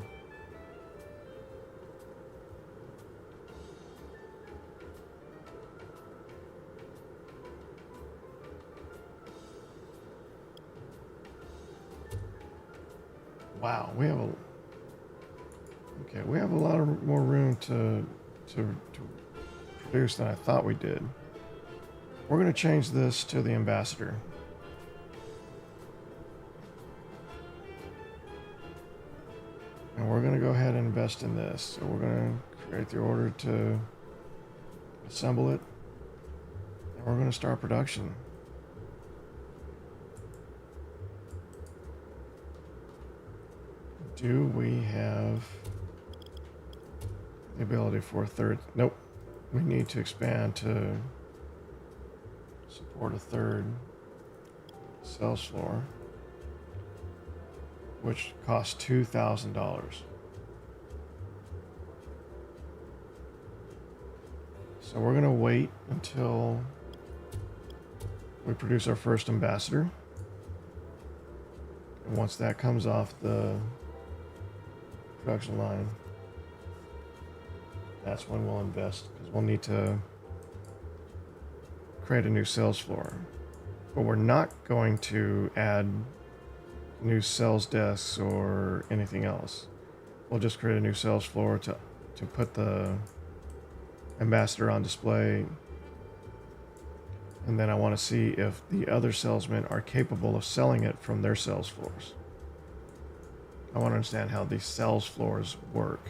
Wow, we have a lot more room to produce than I thought we did. We're going to change this to the Ambassador. And we're going to go ahead and invest in this. So we're going to create the order to assemble it. And we're going to start production. Do we have the ability for a third? Nope. We need to expand to support a third sales floor, which costs $2,000. So we're going to wait until we produce our first Ambassador. And once that comes off the production line, that's when we'll invest, because we'll need to create a new sales floor. But we're not going to add new sales desks or anything else. We'll just create a new sales floor to put the Ambassador on display. And then I want to see if the other salesmen are capable of selling it from their sales floors. I want to understand how these sales floors work.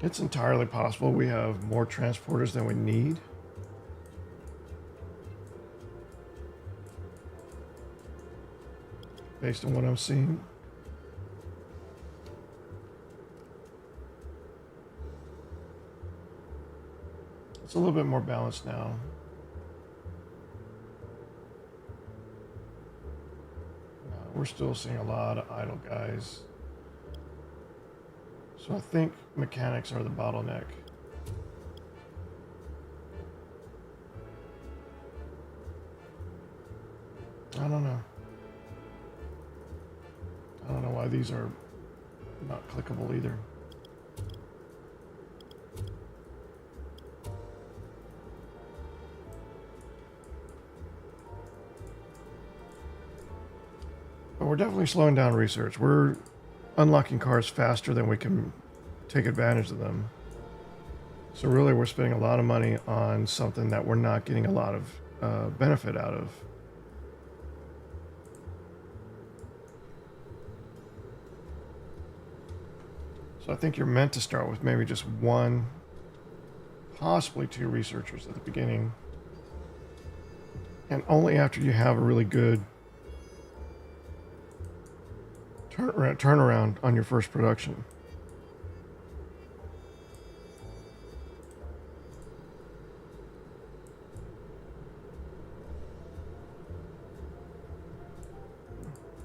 It's entirely possible we have more transporters than we need. Based on what I'm seeing. It's a little bit more balanced now. No, we're still seeing a lot of idle guys. So I think mechanics are the bottleneck. I don't know. I don't know why these are not clickable either. But we're definitely slowing down research. We're unlocking cars faster than we can take advantage of them. So really we're spending a lot of money on something that we're not getting a lot of benefit out of. So I think you're meant to start with maybe just one, possibly two researchers at the beginning. And only after you have a really good turnaround on your first production.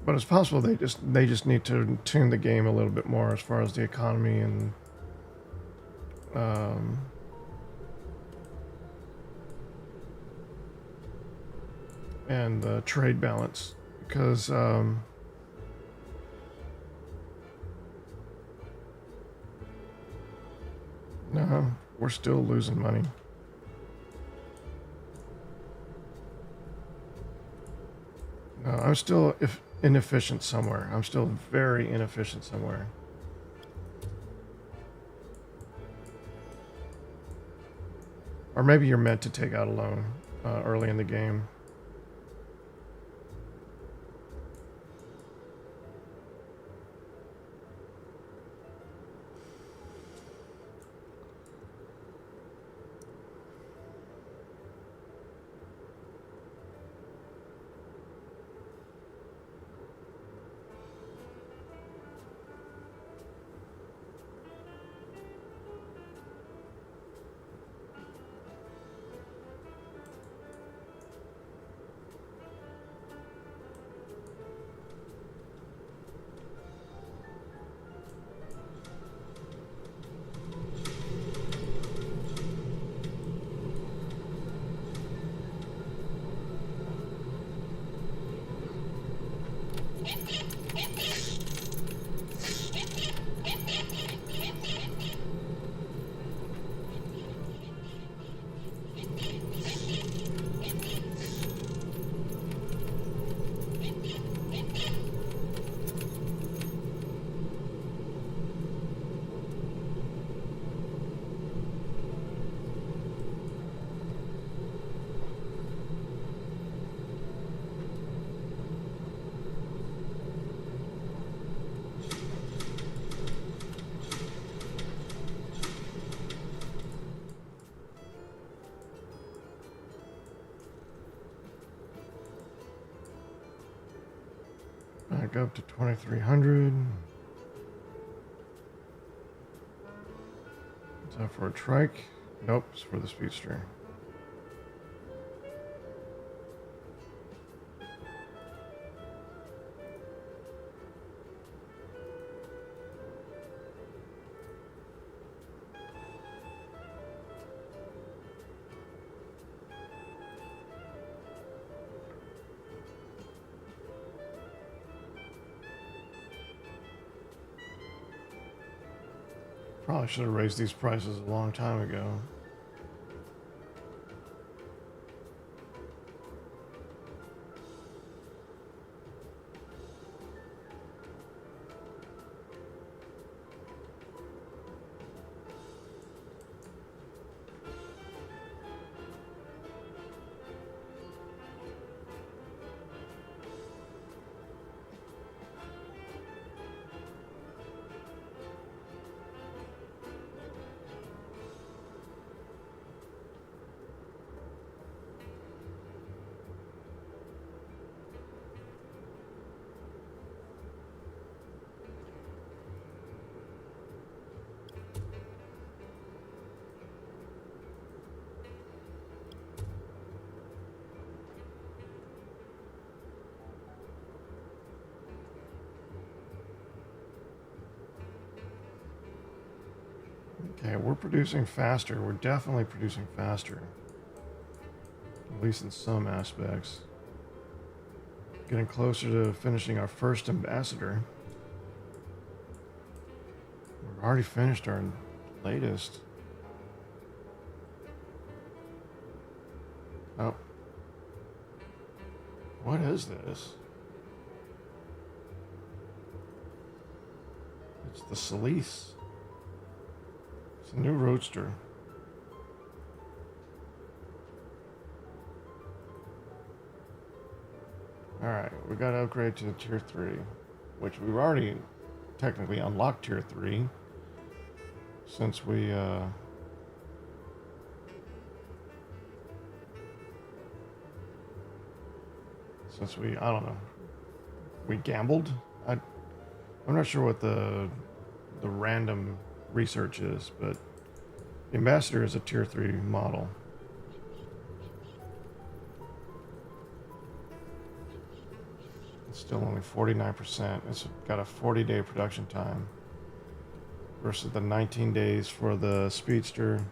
But it's possible they just need to tune the game a little bit more as far as the economy and the trade balance, because no, we're still losing money. No, I'm still inefficient somewhere. I'm still very inefficient somewhere. Or maybe you're meant to take out a loan early in the game. Back up to 2300. Is that for a trike? Nope, it's for the speedster. Probably should have raised these prices a long time ago. Okay, we're producing faster. We're definitely producing faster. At least in some aspects. Getting closer to finishing our first ambassador. We've already finished our latest. Oh. What is this? It's the Solis. It's a new roadster. Alright, we got to upgrade to tier 3, which we've already technically unlocked tier 3 since we I don't know, we gambled. I'm not sure what the random research is, but the ambassador is a tier 3 model. It's still only 49%. It's got a 40-day production time versus the 19 days for the Speedster,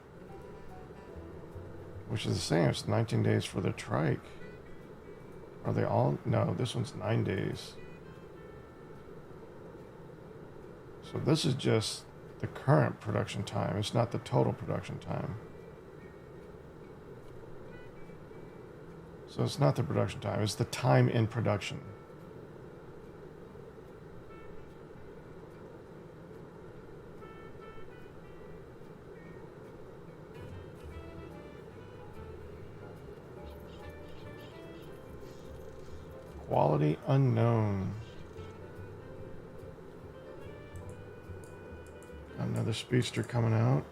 which is the same. It's 19 days for the Trike. Are they all? No, this one's 9 days. So this is just the current production time. It's not the total production time. So it's not the production time. It's the time in production. Quality unknown. Another Speedster coming out.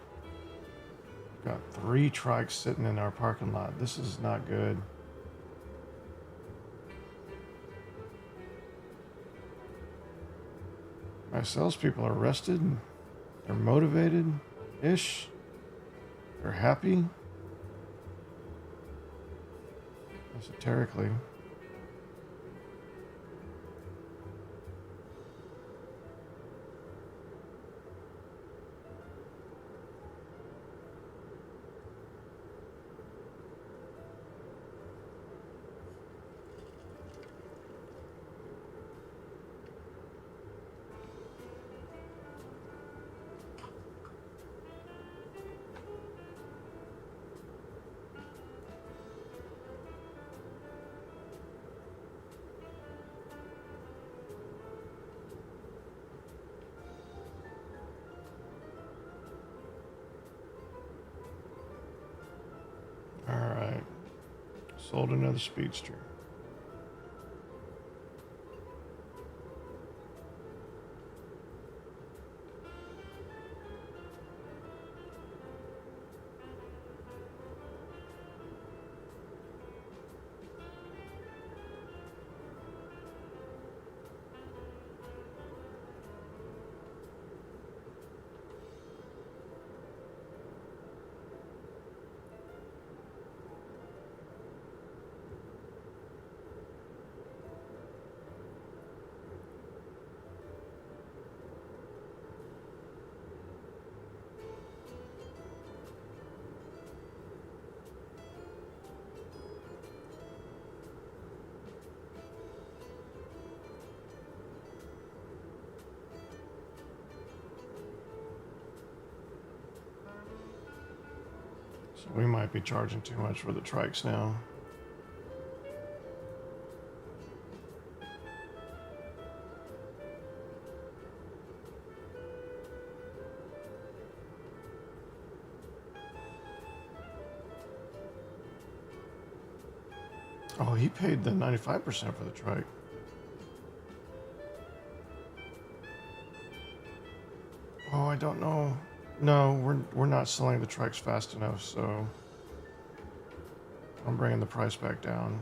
Got 3 trikes sitting in our parking lot. This is not good. My salespeople are rested. They're motivated-ish. They're happy. Esoterically. Alright. Sold another Speedster. So we might be charging too much for the trikes now. Oh, he paid the 95% for the trike. Oh, I don't know. No, we're not selling the trikes fast enough, so I'm bringing the price back down.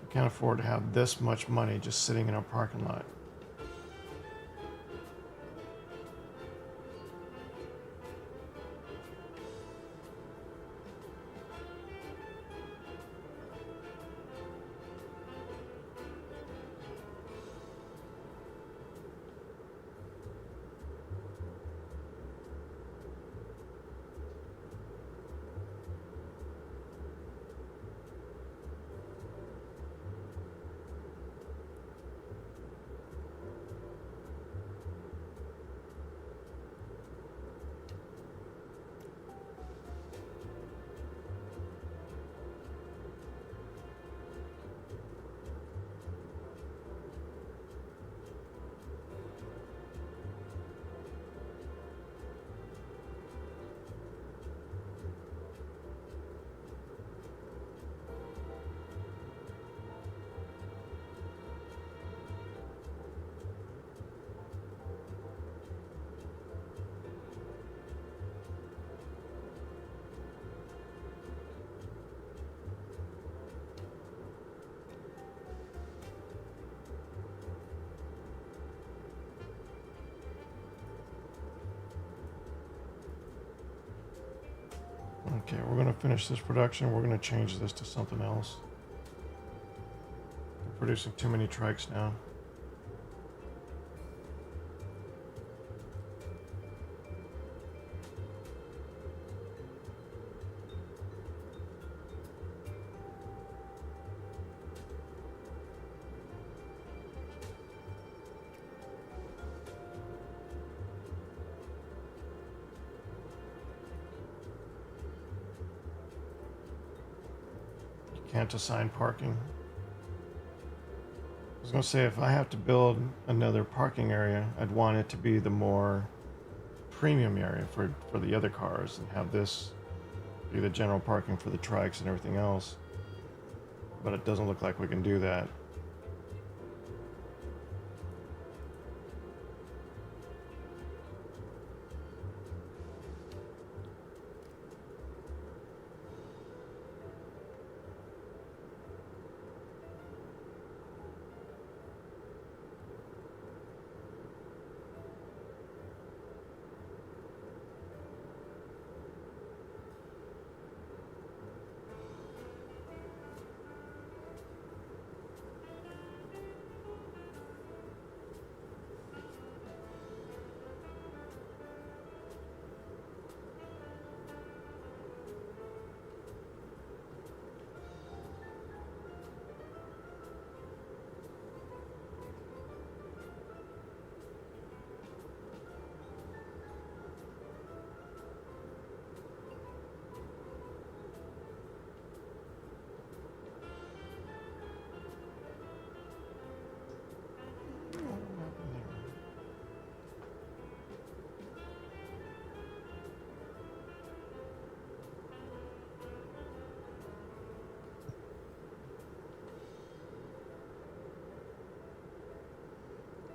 We can't afford to have this much money just sitting in our parking lot. Okay, we're going to finish this production. We're going to change this to something else. We're producing too many trikes now. Can't assign parking. I was going to say, if I have to build another parking area, I'd want it to be the more premium area for the other cars and have this be the general parking for the trikes and everything else. But it doesn't look like we can do that.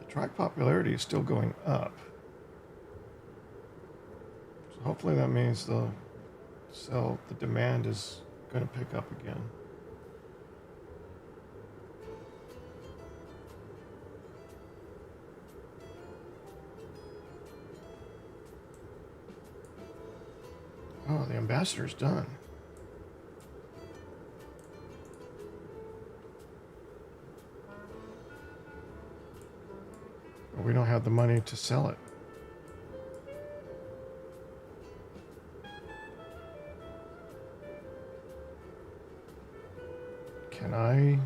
Trike popularity is still going up. So hopefully that means the demand is going to pick up again. Oh, the ambassador's done. But we don't have the money to sell it. Can I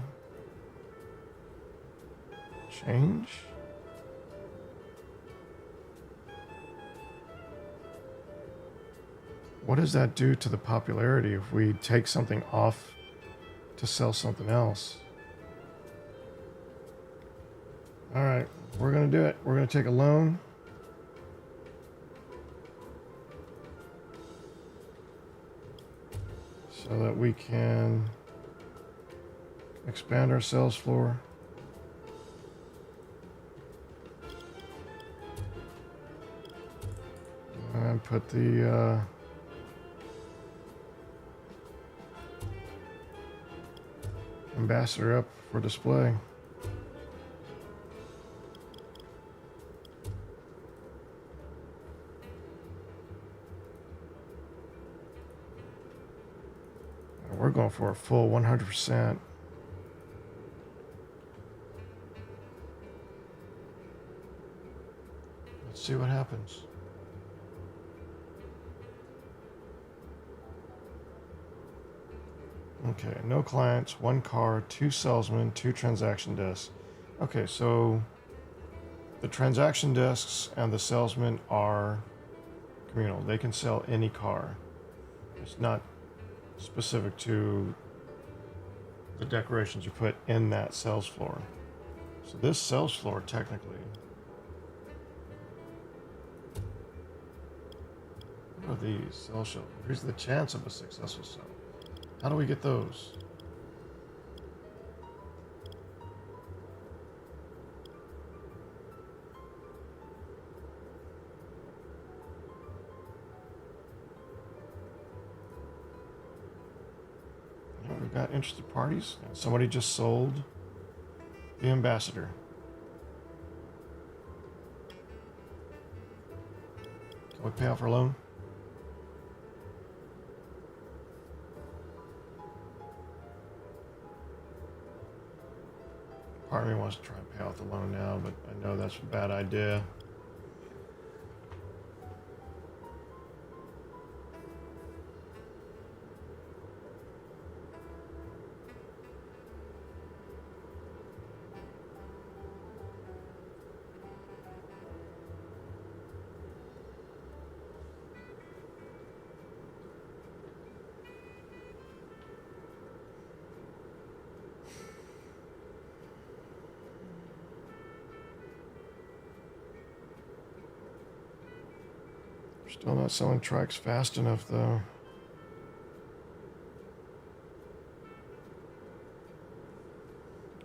change? What does that do to the popularity if we take something off to sell something else? All right, we're going to do it. We're going to take a loan. So that we can expand our sales floor. And put the ambassador up for display. We're going for a full 100%. Let's see what happens. Okay, no clients, 1 car, 2 salesmen, 2 transaction desks. Okay, so the transaction desks and the salesmen are communal. They can sell any car. It's not specific to the decorations you put in that sales floor. So this sales floor technically, what are these? Sell shelter. Here's the chance of a successful sale. How do we get those? We've got interested parties. Somebody just sold the ambassador. Can we pay off our loan? Part of me wants to try and pay off the loan now, but I know that's a bad idea. Still not selling trikes fast enough, though.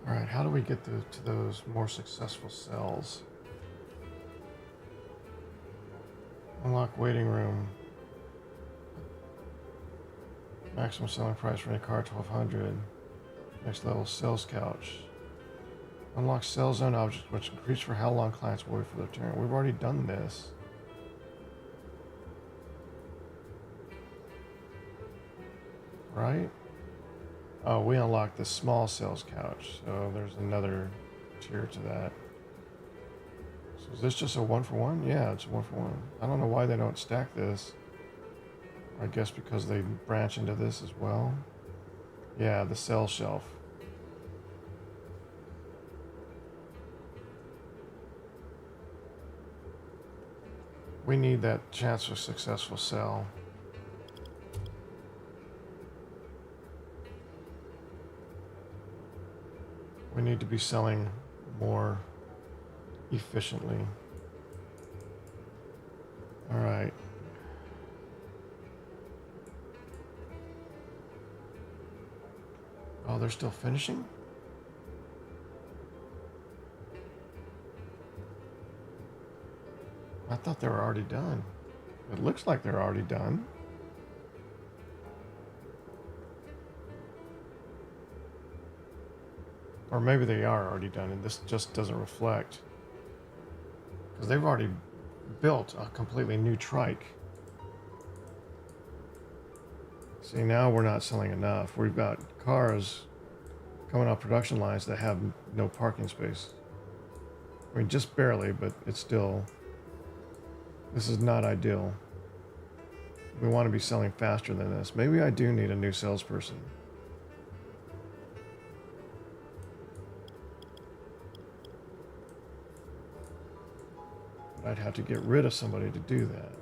All right, how do we get to those more successful cells? Unlock waiting room. Maximum selling price for any car, 1200. Next level, sales couch. Unlock sell zone objects, which increase for how long clients will wait for their turn. We've already done this. Right? Oh, we unlocked the small sales couch, so there's another tier to that. So is this just a 1-for-1? Yeah, it's a 1-for-1. I don't know why they don't stack this. I guess because they branch into this as well. Yeah, the sell shelf. We need that chance for successful sell. We need to be selling more efficiently. All right. Oh, they're still finishing? I thought they were already done. It looks like they're already done. Or maybe they are already done and this just doesn't reflect. Because they've already built a completely new trike. See, now we're not selling enough. We've got cars coming off production lines that have no parking space. I mean, just barely, but it's still... This is not ideal. We want to be selling faster than this. Maybe I do need a new salesperson. But I'd have to get rid of somebody to do that.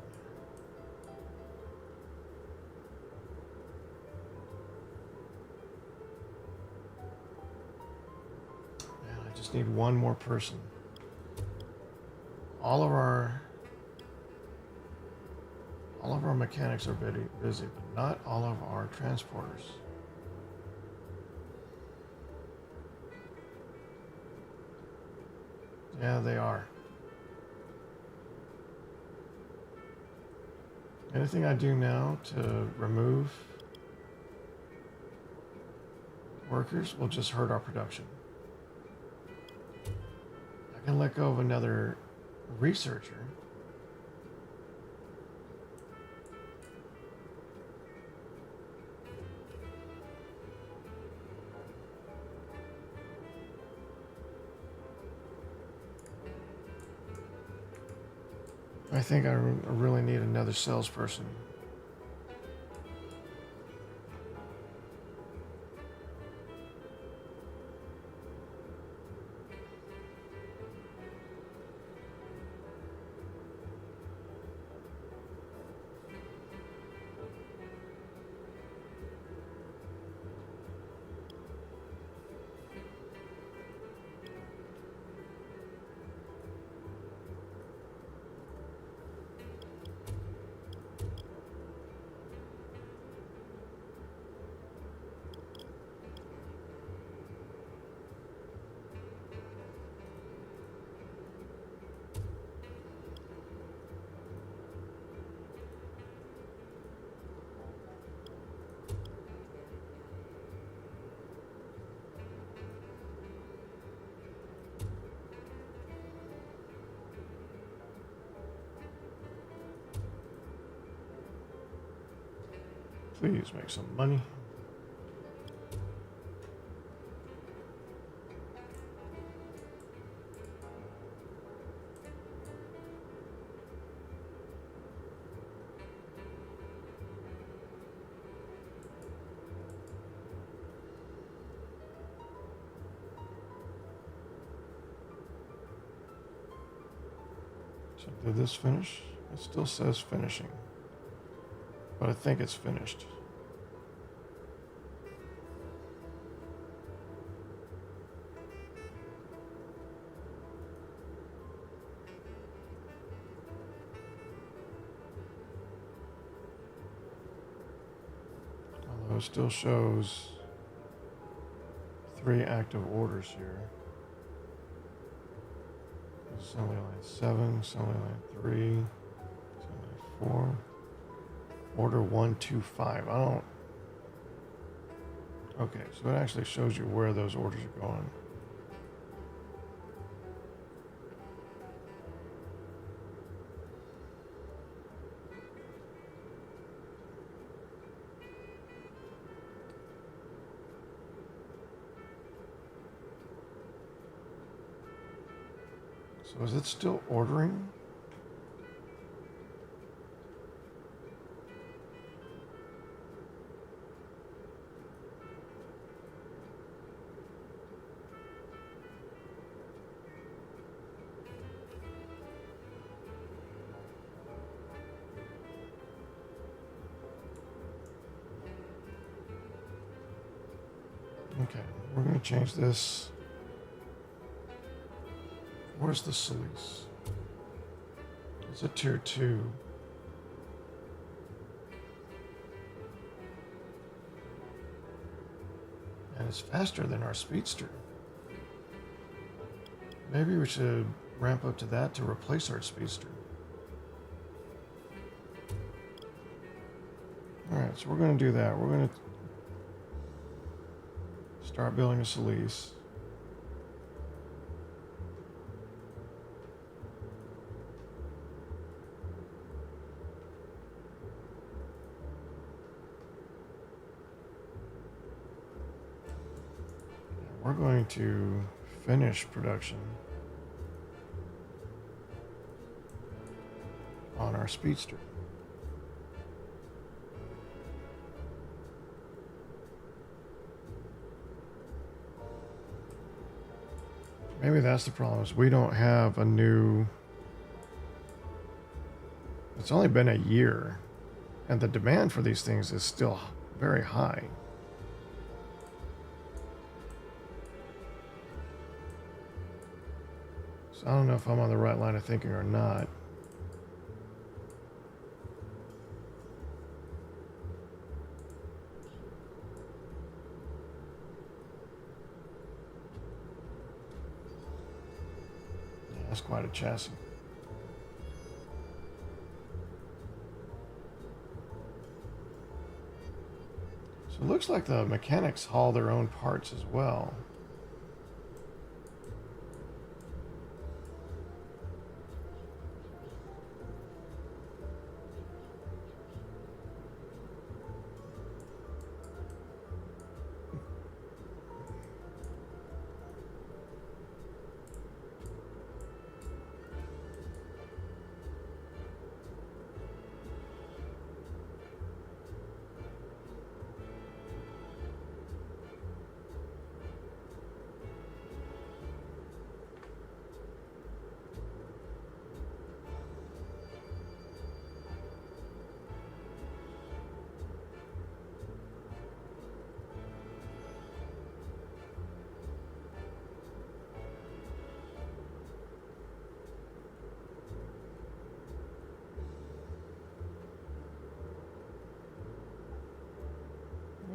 Man, I just need one more person. All of our mechanics are very busy, but not all of our transporters. Yeah, they are. Anything I do now to remove workers will just hurt our production. I can let go of another researcher. I think I really need another salesperson. Please make some money. So did this finish? It still says finishing, but I think it's finished. Although it still shows 3 active orders here. Assembly line 7, assembly line 3, assembly line 4, order 125. I don't. Okay, so it actually shows you where those orders are going. So is it still ordering? Okay, we're going to change this. Where's the Solis? It's a tier 2. And it's faster than our Speedster. Maybe we should ramp up to that to replace our Speedster. Alright, so we're going to do that. We're going to start building a Solis. We're going to finish production on our Speedster. Maybe that's the problem, is we don't have a new... It's only been a year, and the demand for these things is still very high. So I don't know if I'm on the right line of thinking or not. Yeah, that's quite a chassis. So it looks like the mechanics haul their own parts as well.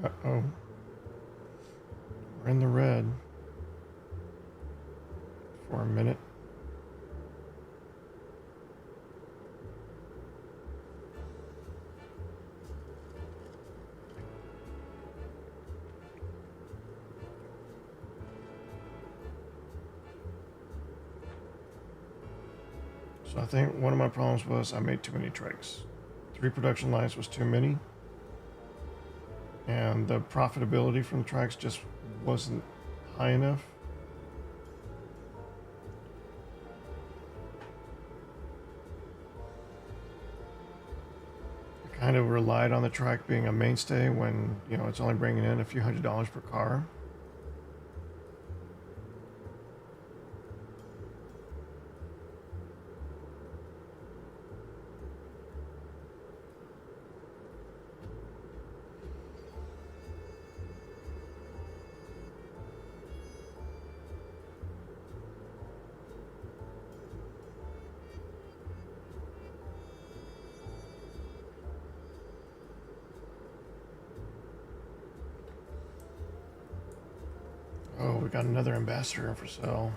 Uh-oh. We're in the red for a minute. So I think one of my problems was I made too many trikes. 3 production lines was too many. And the profitability from the tracks just wasn't high enough. I kind of relied on the track being a mainstay when, you know, it's only bringing in a few $100s per car. Oh, we got another ambassador for sale.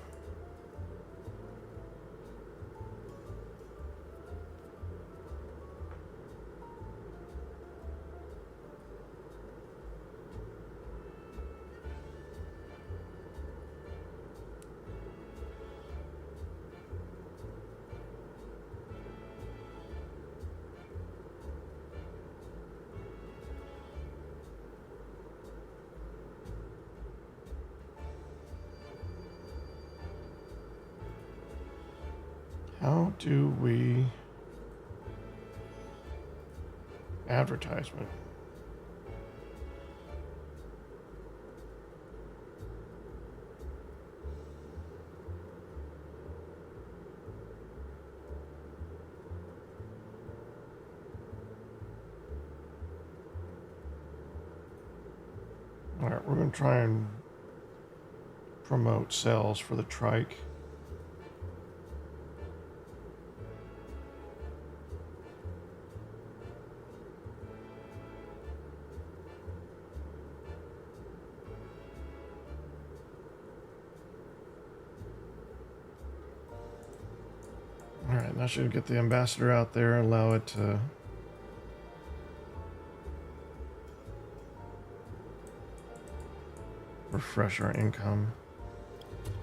How do we advertisement? All right, we're going to try and promote sales for the trike. All right, that should get the ambassador out there, allow it to refresh our income.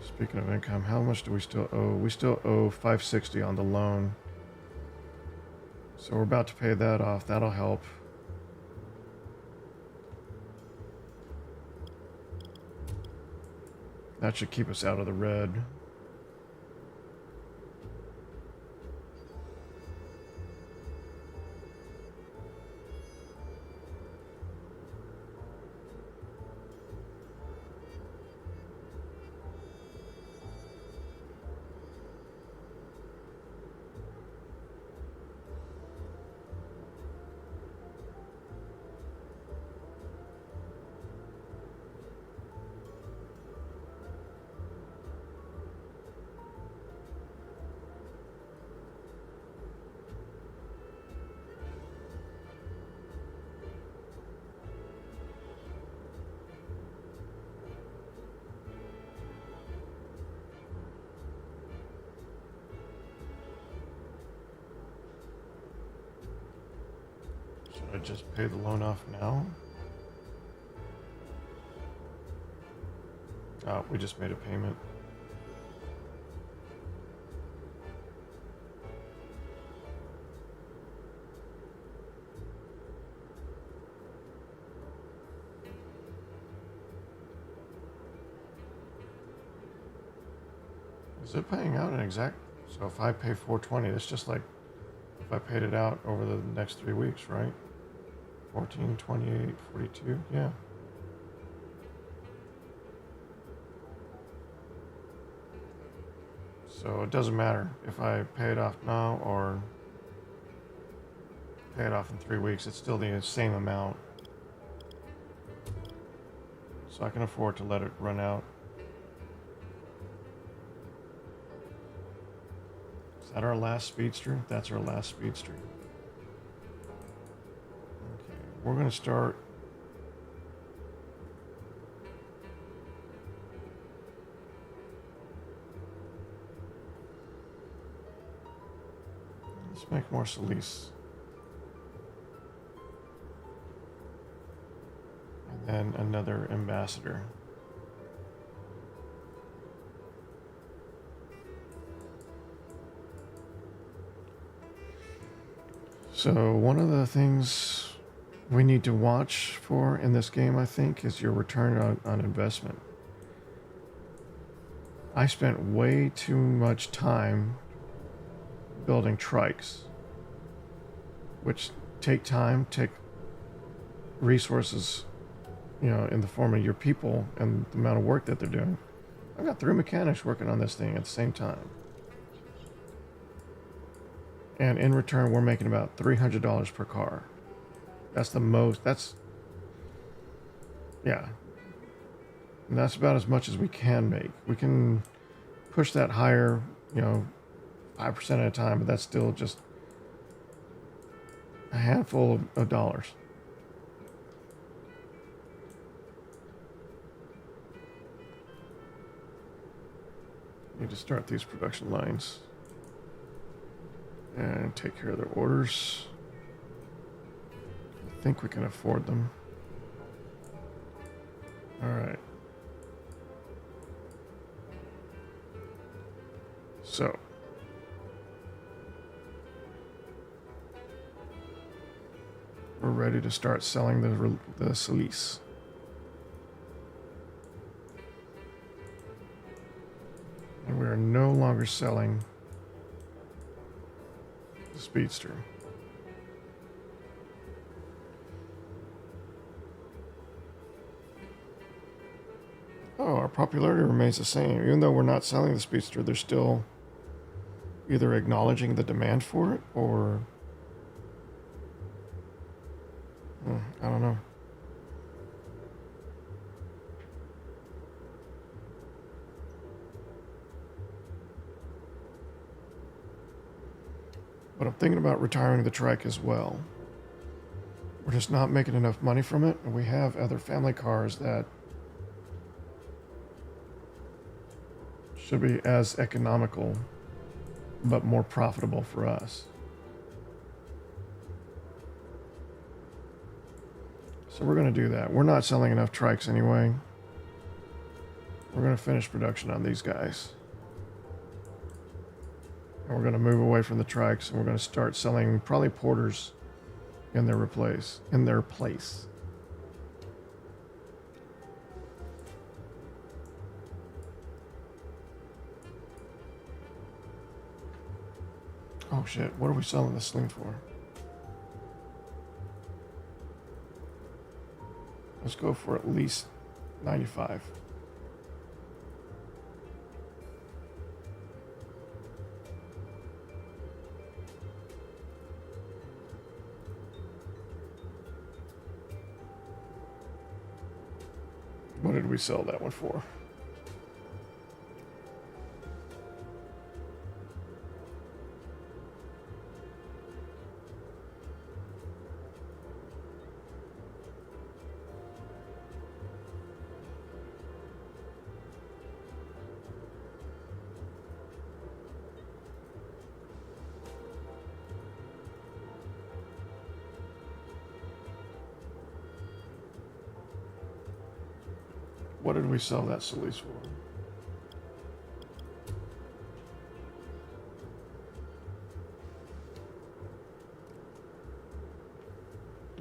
Speaking of income, how much do we still owe? We still owe 560 on the loan. So we're about to pay that off. That'll help. That should keep us out of the red. Should I just pay the loan off now? Oh, we just made a payment. Is it paying out an exact? So if I pay 420, it's just like if I paid it out over the next 3 weeks, right? 14, 28, 42, yeah. So it doesn't matter if I pay it off now or pay it off in 3 weeks. It's still the same amount. So I can afford to let it run out. Is that our last speedster? That's our last speedster. Okay, we're going to start. Let's make more Solis. And then another ambassador. So one of the things we need to watch for in this game, I think, is your return on investment. I spent way too much time building trikes, which take time, take resources, you know, in the form of your people and the amount of work that they're doing. I've got 3 mechanics working on this thing at the same time. And in return, we're making about $300 per car. That's the most, yeah. And that's about as much as we can make. We can push that higher, you know, 5% at a time, but that's still just a handful of dollars. Need to start these production lines and take care of their orders. I think we can afford them. All right. So, we're ready to start selling the Silice. And we are no longer selling the Speedster. Oh, our popularity remains the same. Even though we're not selling the Speedster, they're still either acknowledging the demand for it or... I don't know. But I'm thinking about retiring the trike as well. We're just not making enough money from it, and we have other family cars that should be as economical but more profitable for us. So we're going to do that. We're not selling enough trikes anyway. We're going to finish production on these guys. And we're going to move away from the trikes, and we're going to start selling probably porters in their place. Oh shit, what are we selling this sling for? Let's go for at least 95. What did we sell that one for? What did we sell that Solis for?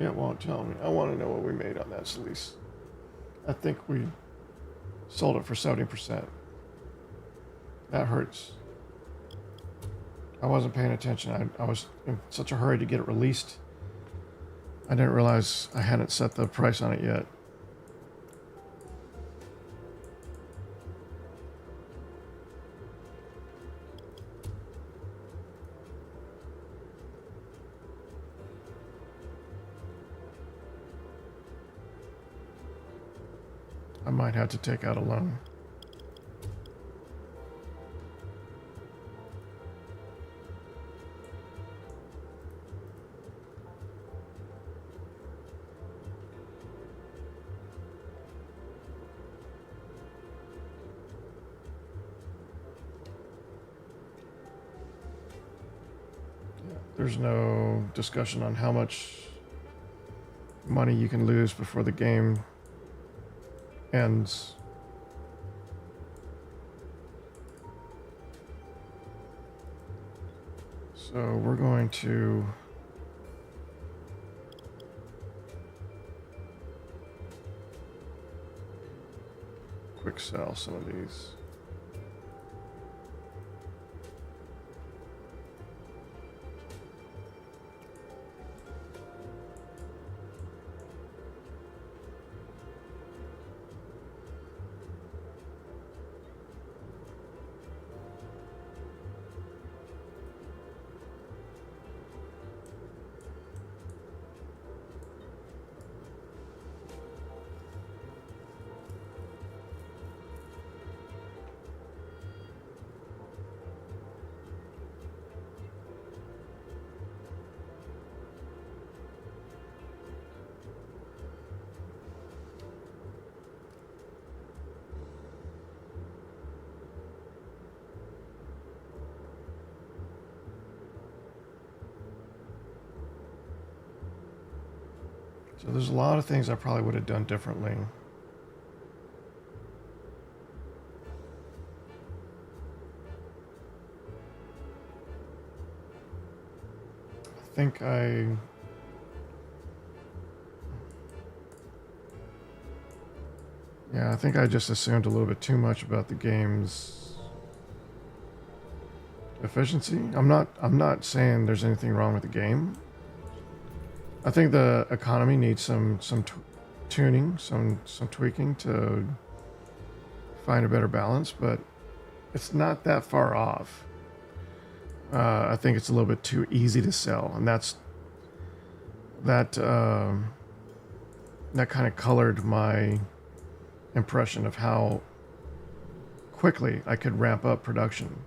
Yeah, it won't tell me. I want to know what we made on that Solis. I think we sold it for 70%. That hurts. I wasn't paying attention. I was in such a hurry to get it released. I didn't realize I hadn't set the price on it yet. I might have to take out a loan. There's no discussion on how much money you can lose before the game ends. So we're going to quick sell some of these. So there's a lot of things I probably would have done differently. I think I think I just assumed a little bit too much about the game's efficiency. I'm not saying there's anything wrong with the game. I think the economy needs some tuning, some tweaking to find a better balance, but it's not that far off. I think it's a little bit too easy to sell, and that kind of colored my impression of how quickly I could ramp up production.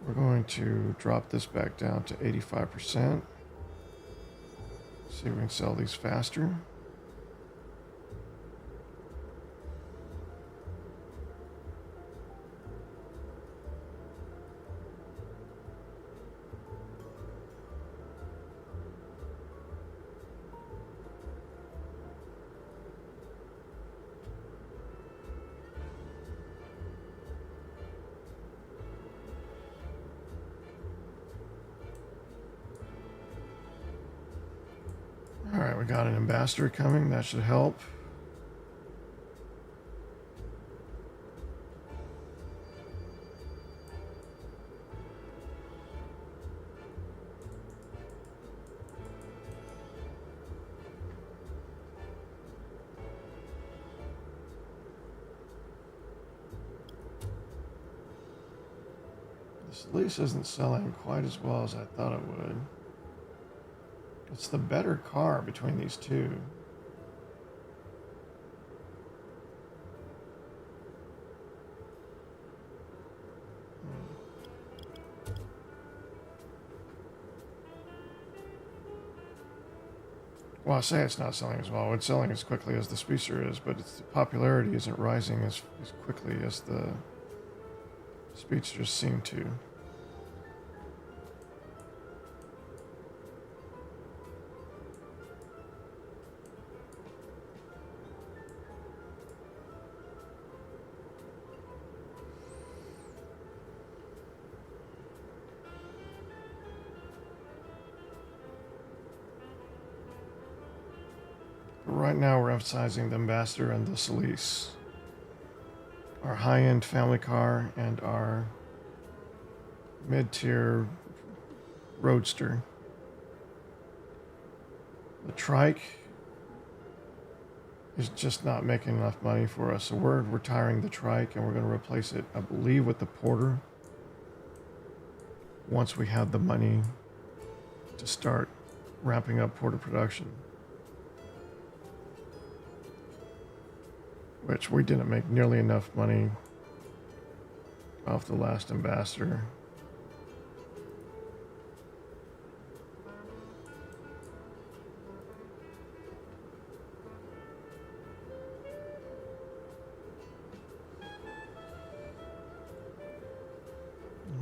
We're going to drop this back down to 85%. See if we can sell these faster. All right, we got an ambassador coming. That should help. This lease isn't selling quite as well as I thought it would. It's the better car between these two. Well, I say it's not selling as well. It's selling as quickly as the Speedster is, but its popularity isn't rising as quickly as the Speedsters seem to. Right now we're emphasizing the Ambassador and the Solis. Our high-end family car and our mid-tier roadster. The trike is just not making enough money for us, so we're retiring the trike and we're going to replace it, I believe, with the Porter once we have the money to start ramping up Porter production. Which we didn't make nearly enough money off the last Ambassador.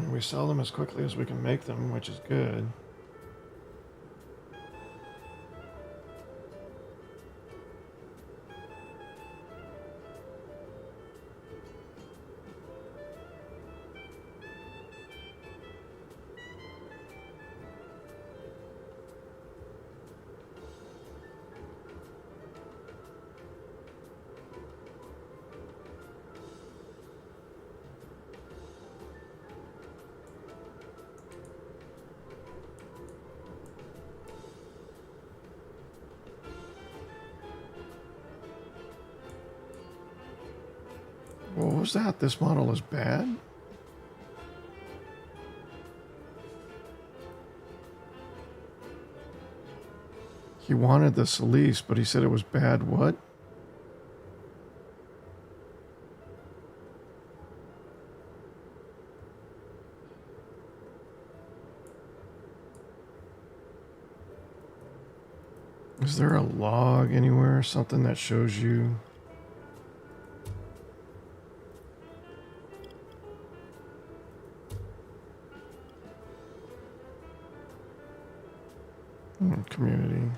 And we sell them as quickly as we can make them, which is good. What was that? This model is bad? He wanted the Solis, but he said it was bad what? Is there a log anywhere? Something that shows you? Community.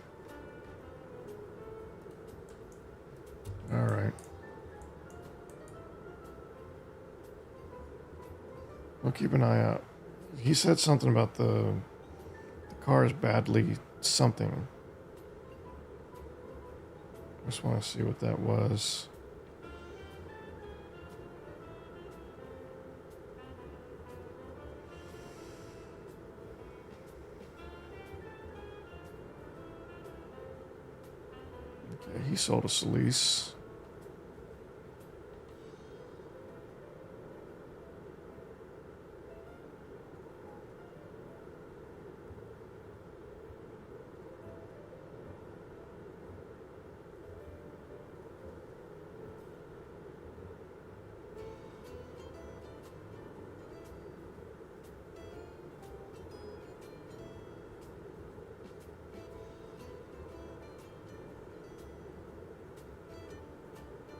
All right. We'll keep an eye out. He said something about the car is badly something. Just want to see what that was. Okay, he sold us a lease.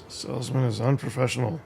Salesman is unprofessional.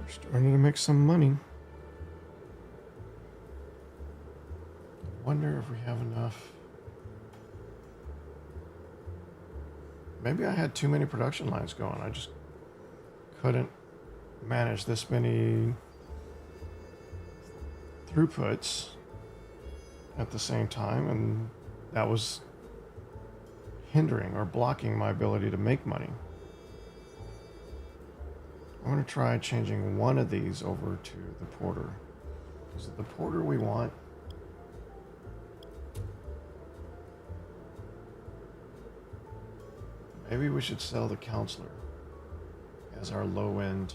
Starting to make some money. Wonder if we have enough. Maybe I had too many production lines going. I just couldn't manage this many throughputs at the same time, and that was hindering or blocking my ability to make money. I'm going to try changing one of these over to the porter. Is it the porter we want? Maybe we should sell the counselor as our low end.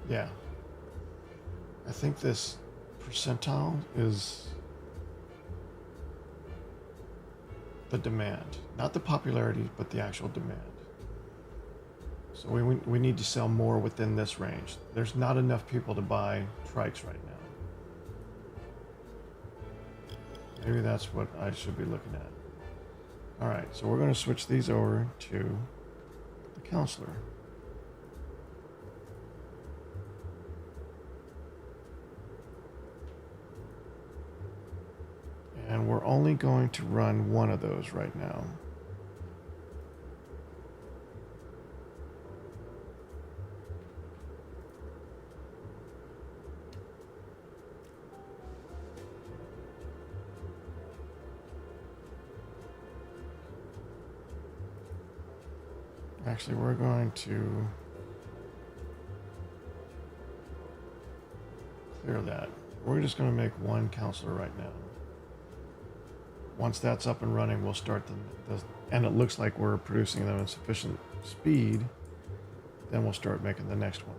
Yeah. I think this percentile is the demand, not the popularity, but the actual demand. So we need to sell more within this range. There's not enough people to buy trikes right now. Maybe that's what I should be looking at. All right, so we're going to switch these over to the counselor. And we're only going to run one of those right now. Actually, we're going to clear that. We're just going to make one counselor right now. Once that's up and running, we'll start and it looks like we're producing them in sufficient speed, then we'll start making the next one.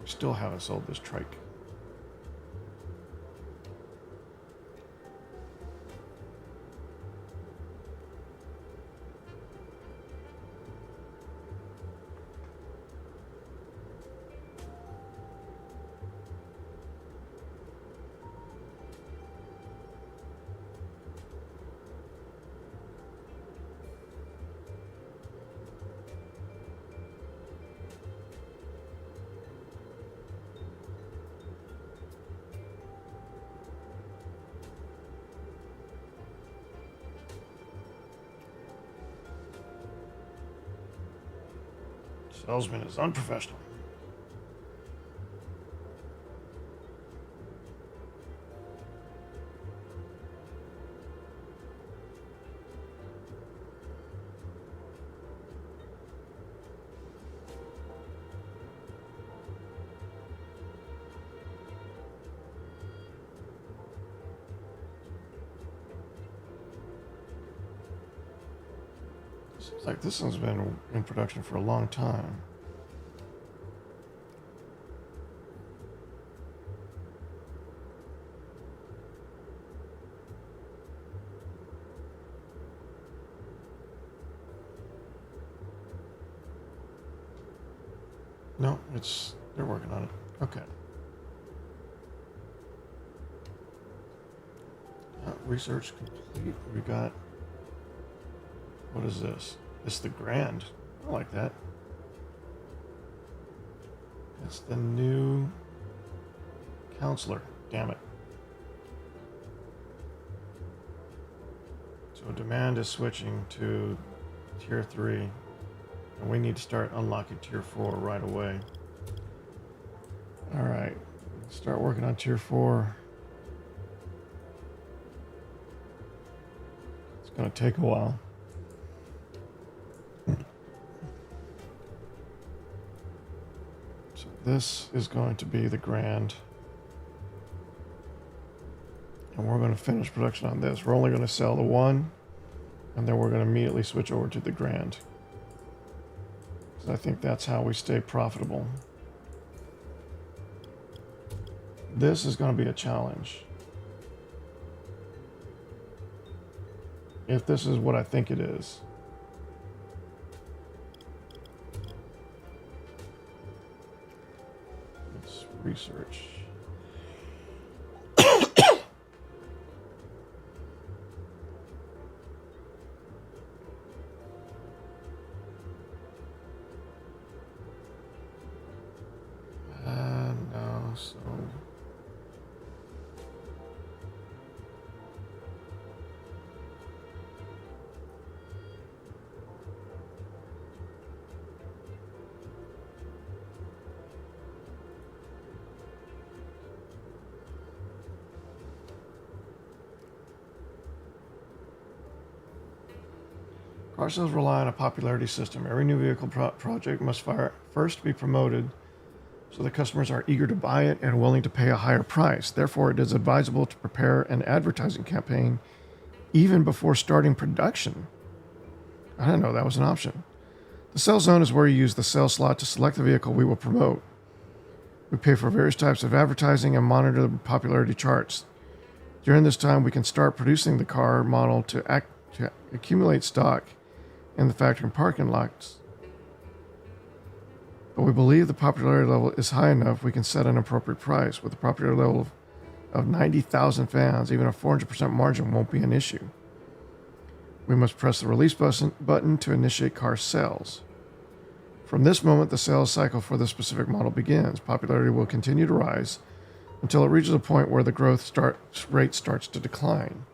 We still haven't sold this trike. Salesman is unprofessional. Seems like this one's been in production for a long time. No, they're working on it. Okay. Research complete. We got, what is this? It's the Grand. I like that. It's the new counselor. Damn it. So demand is switching to tier 3. And we need to start unlocking tier 4 right away. Alright. Start working on tier 4. It's going to take a while. So this is going to be the Grand. And we're going to finish production on this. We're only going to sell the 1. And then we're going to immediately switch over to the Grand. I think that's how we stay profitable. This is going to be a challenge. If this is what I think it is. Let's research. No, so car sales rely on a popularity system. Every new vehicle project must first be promoted so the customers are eager to buy it and willing to pay a higher price. Therefore, it is advisable to prepare an advertising campaign even before starting production. I didn't know that was an option. The sales zone is where you use the sales slot to select the vehicle we will promote. We pay for various types of advertising and monitor the popularity charts. During this time, we can start producing the car model to accumulate stock in the factory and parking lots. But we believe the popularity level is high enough we can set an appropriate price. With a popularity level of 90,000 fans, even a 400% margin won't be an issue. We must press the release button to initiate car sales. From this moment, the sales cycle for the specific model begins. Popularity will continue to rise until it reaches a point where the growth rate starts to decline.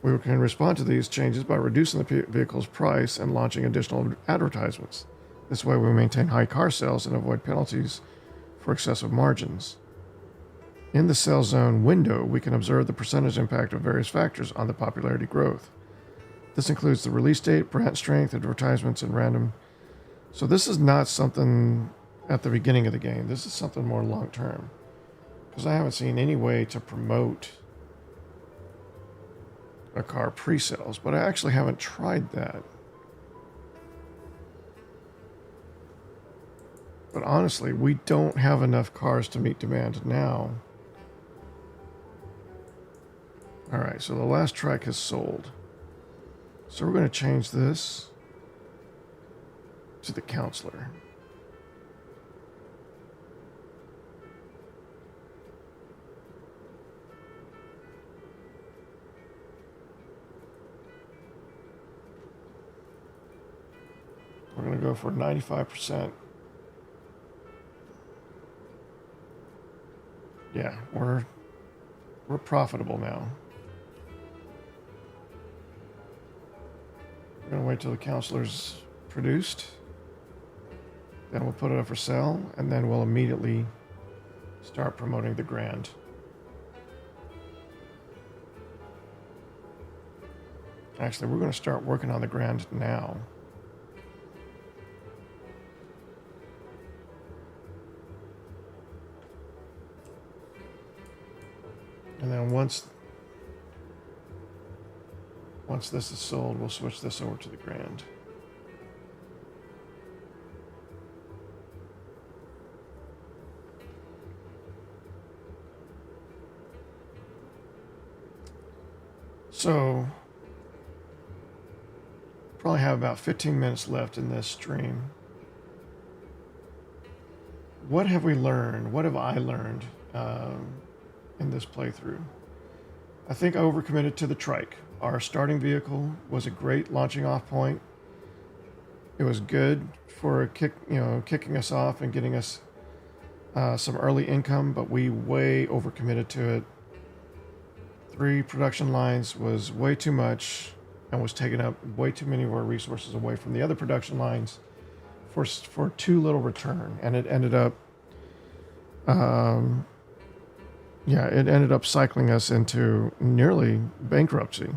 We can respond to these changes by reducing the vehicle's price and launching additional advertisements. This way we maintain high car sales and avoid penalties for excessive margins. In the sales zone window, we can observe the percentage impact of various factors on the popularity growth. This includes the release date, brand strength, advertisements, and random. So this is not something at the beginning of the game. This is something more long-term. Because I haven't seen any way to promote a car pre-sales, but I actually haven't tried that. But honestly, we don't have enough cars to meet demand now. All right, so the last trike has sold. So we're going to change this to the counselor. We're going to go for 95%. Yeah, we're profitable now. We're going to wait till the counselor's produced. Then we'll put it up for sale, and then we'll immediately start promoting the Grand. Actually, we're going to start working on the Grand now. And then once this is sold, we'll switch this over to the Grand. So, probably have about 15 minutes left in this stream. What have we learned? What have I learned in this playthrough? I think I overcommitted to the trike. Our starting vehicle was a great launching off point. It was good for kicking us off and getting us some early income, but we way overcommitted to it. 3 production lines was way too much and was taking up way too many of our resources away from the other production lines for too little return, and it ended up cycling us into nearly bankruptcy.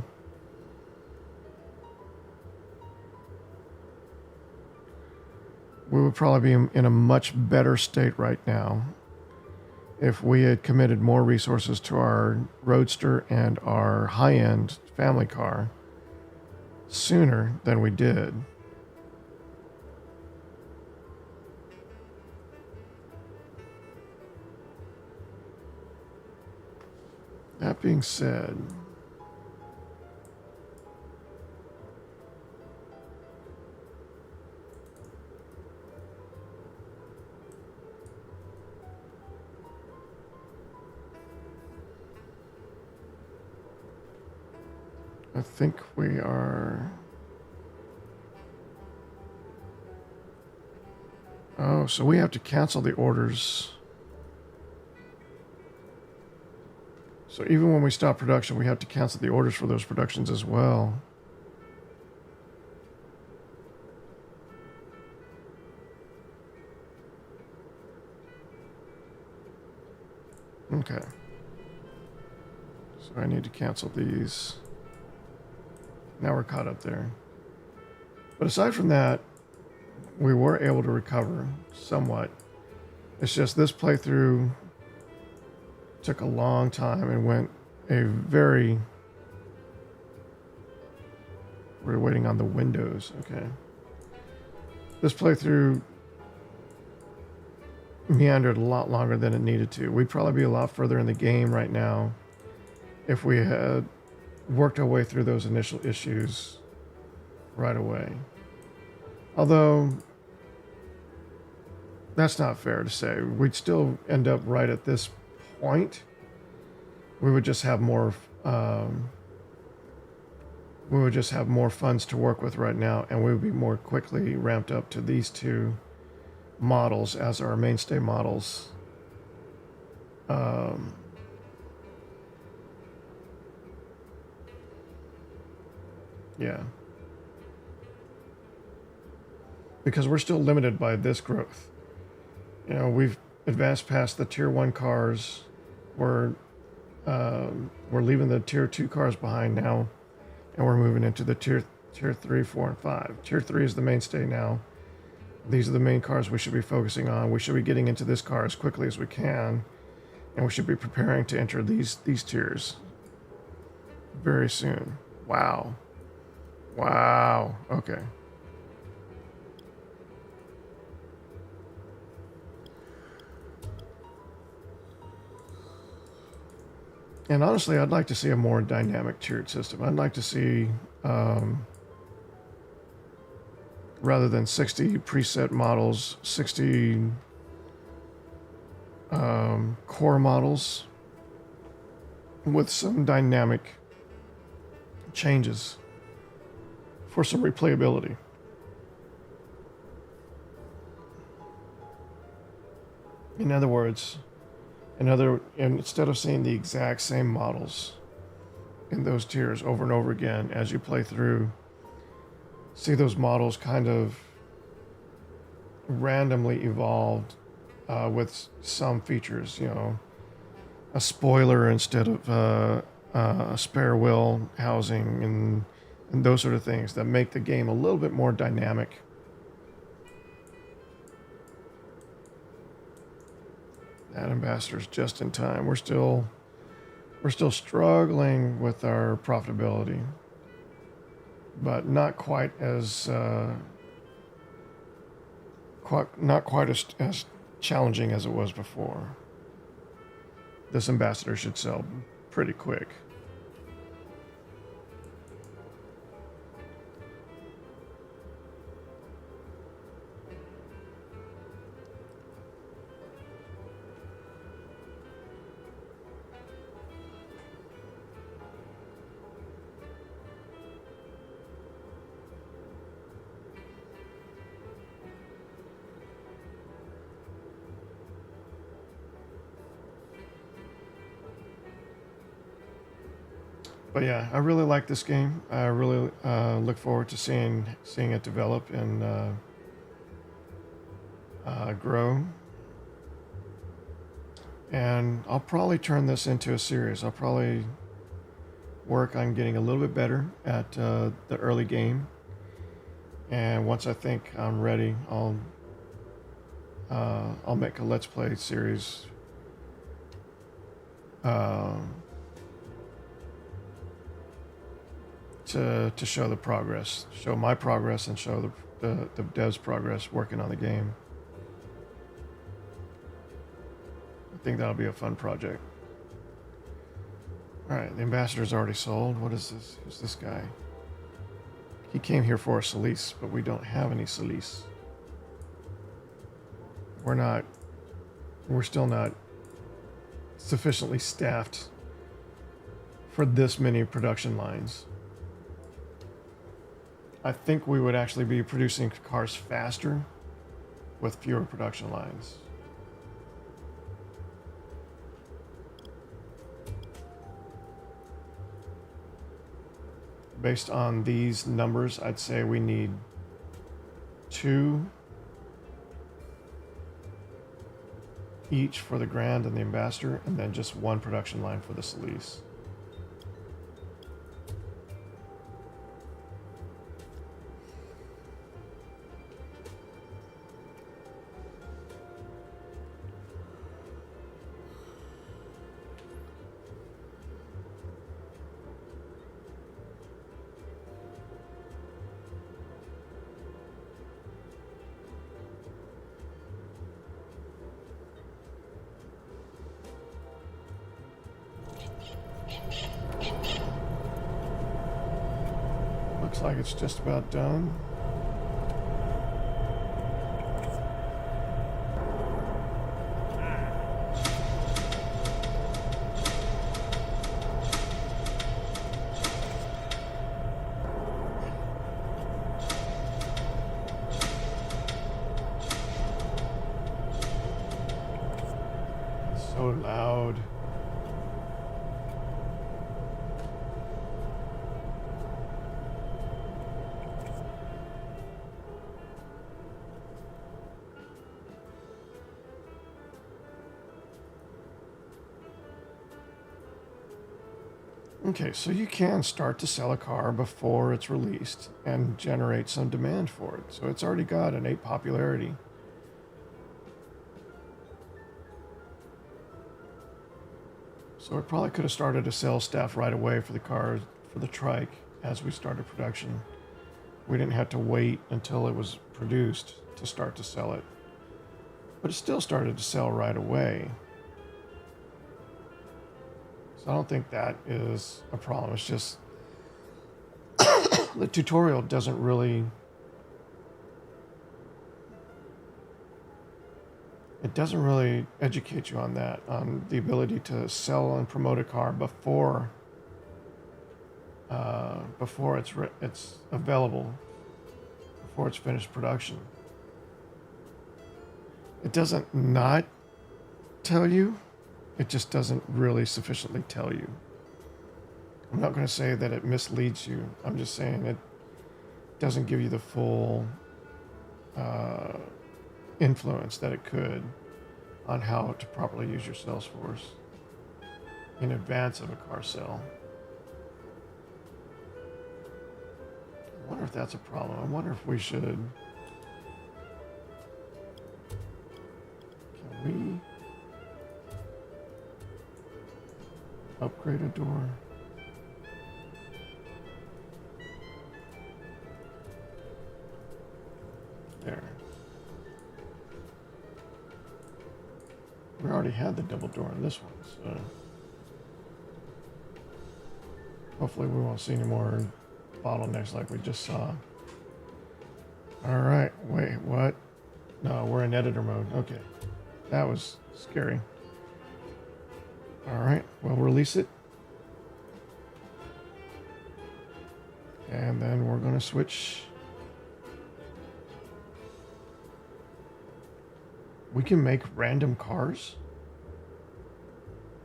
We would probably be in a much better state right now if we had committed more resources to our Roadster and our high-end family car sooner than we did. That being said, I think we are... Oh, so we have to cancel the orders. So even when we stop production, we have to cancel the orders for those productions as well. Okay. So I need to cancel these. Now we're caught up there. But aside from that, we were able to recover somewhat. It's just this playthrough took a long time and went a very... We're waiting on the windows. Okay. This playthrough meandered a lot longer than it needed to. We'd probably be a lot further in the game right now if we had worked our way through those initial issues right away. Although, that's not fair to say. We'd still end up right at this point. We would just have more funds to work with right now, and we would be more quickly ramped up to these 2 models as our mainstay models. Yeah. Because we're still limited by this growth. You know, we've advanced past the tier 1 cars. We're leaving the tier 2 cars behind now, and we're moving into the tier 3, 4, and 5. Tier 3 is the mainstay now. These are the main cars we should be focusing on. We should be getting into this car as quickly as we can And we should be preparing to enter these tiers very soon. Wow. Wow. Okay. And honestly, I'd like to see a more dynamic tiered system. I'd like to see, rather than 60 preset models, 60 core models with some dynamic changes for some replayability. In other words, instead of seeing the exact same models in those tiers over and over again as you play through, see those models kind of randomly evolved with some features, you know, a spoiler instead of a spare wheel housing and those sort of things that make the game a little bit more dynamic. That ambassador's just in time. We're still struggling with our profitability, but not quite as not quite as challenging as it was before. This ambassador should sell pretty quick. But yeah, I really like this game. I really look forward to seeing it develop and grow. And I'll probably turn this into a series. I'll probably work on getting a little bit better at the early game. And once I think I'm ready, I'll make a Let's Play series. To show the progress, show my progress, and show the devs' progress working on the game. I think that'll be a fun project. All right, the ambassador's already sold. What is this? Who's this guy? He came here for a Solis, but we don't have any Solis. We're still not sufficiently staffed for this many production lines. I think we would actually be producing cars faster with fewer production lines. Based on these numbers, I'd say we need 2 each for the Grand and the Ambassador, and then just 1 production line for the Solis. Looks like it's just about done. So loud. Okay, so you can start to sell a car before it's released and generate some demand for it. So it's already got innate popularity. So we probably could have started a sales staff right away for the cars, for the trike, as we started production. We didn't have to wait until it was produced to start to sell it. But it still started to sell right away. So I don't think that is a problem. It's just the tutorial doesn't really... It doesn't really educate you on that, on the ability to sell and promote a car before it's available, before it's finished production. It doesn't not tell you, it just doesn't really sufficiently tell you. I'm not going to say that it misleads you. I'm just saying it doesn't give you the full influence that it could on how to properly use your sales force in advance of a car sale. I wonder if that's a problem. I wonder if we should... Can we upgrade a door? There. We already had the double door in this one, so hopefully we won't see any more bottlenecks like we just saw. All right, wait, what? No, we're in editor mode. Okay, that was scary. All right, we'll release it. And then we're gonna switch. We can make random cars?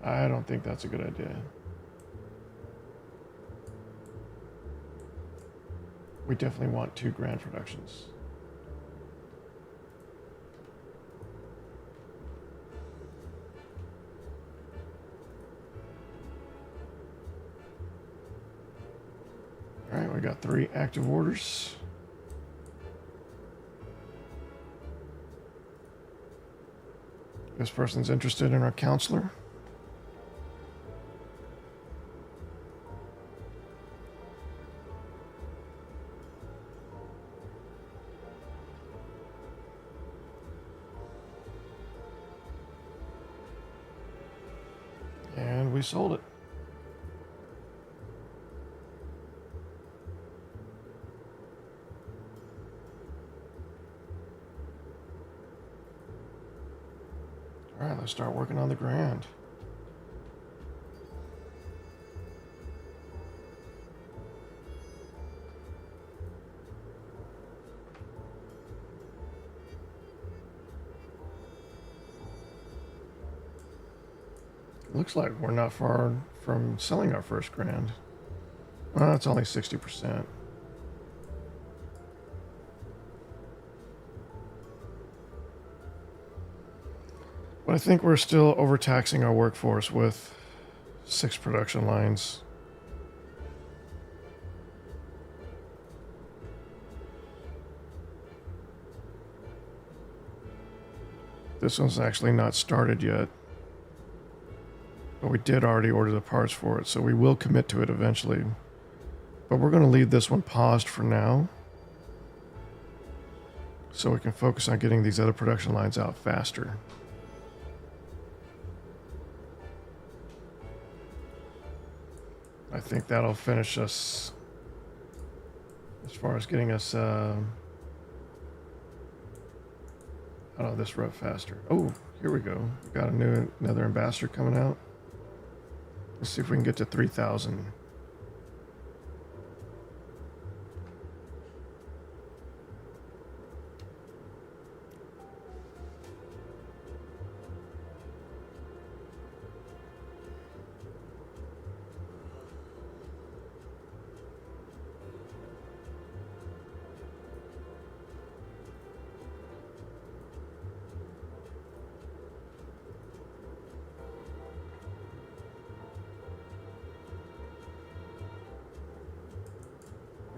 I don't think that's a good idea. We definitely want 2 grand productions. All right, we got 3 active orders. This person's interested in our counselor. And we sold it. All right, let's start working on the grand. Looks like we're not far from selling our first grand. Well, it's only 60%. But I think we're still overtaxing our workforce with 6 production lines. This one's actually not started yet. But we did already order the parts for it, so we will commit to it eventually. But we're going to leave this one paused for now, so we can focus on getting these other production lines out faster. I think that'll finish us as far as getting us out of this rut faster. Oh, here we go. We got another ambassador coming out. Let's see if we can get to 3,000.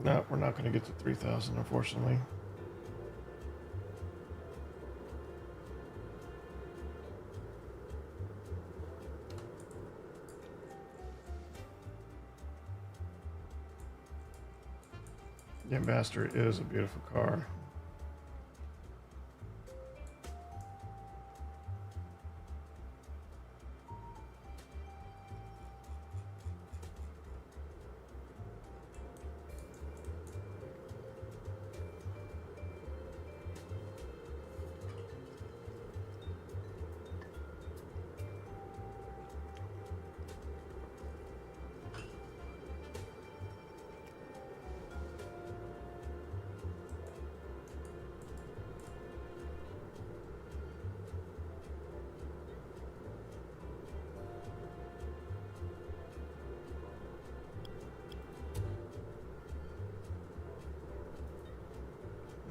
No, we're not going to get to 3,000, unfortunately. The Ambassador is a beautiful car.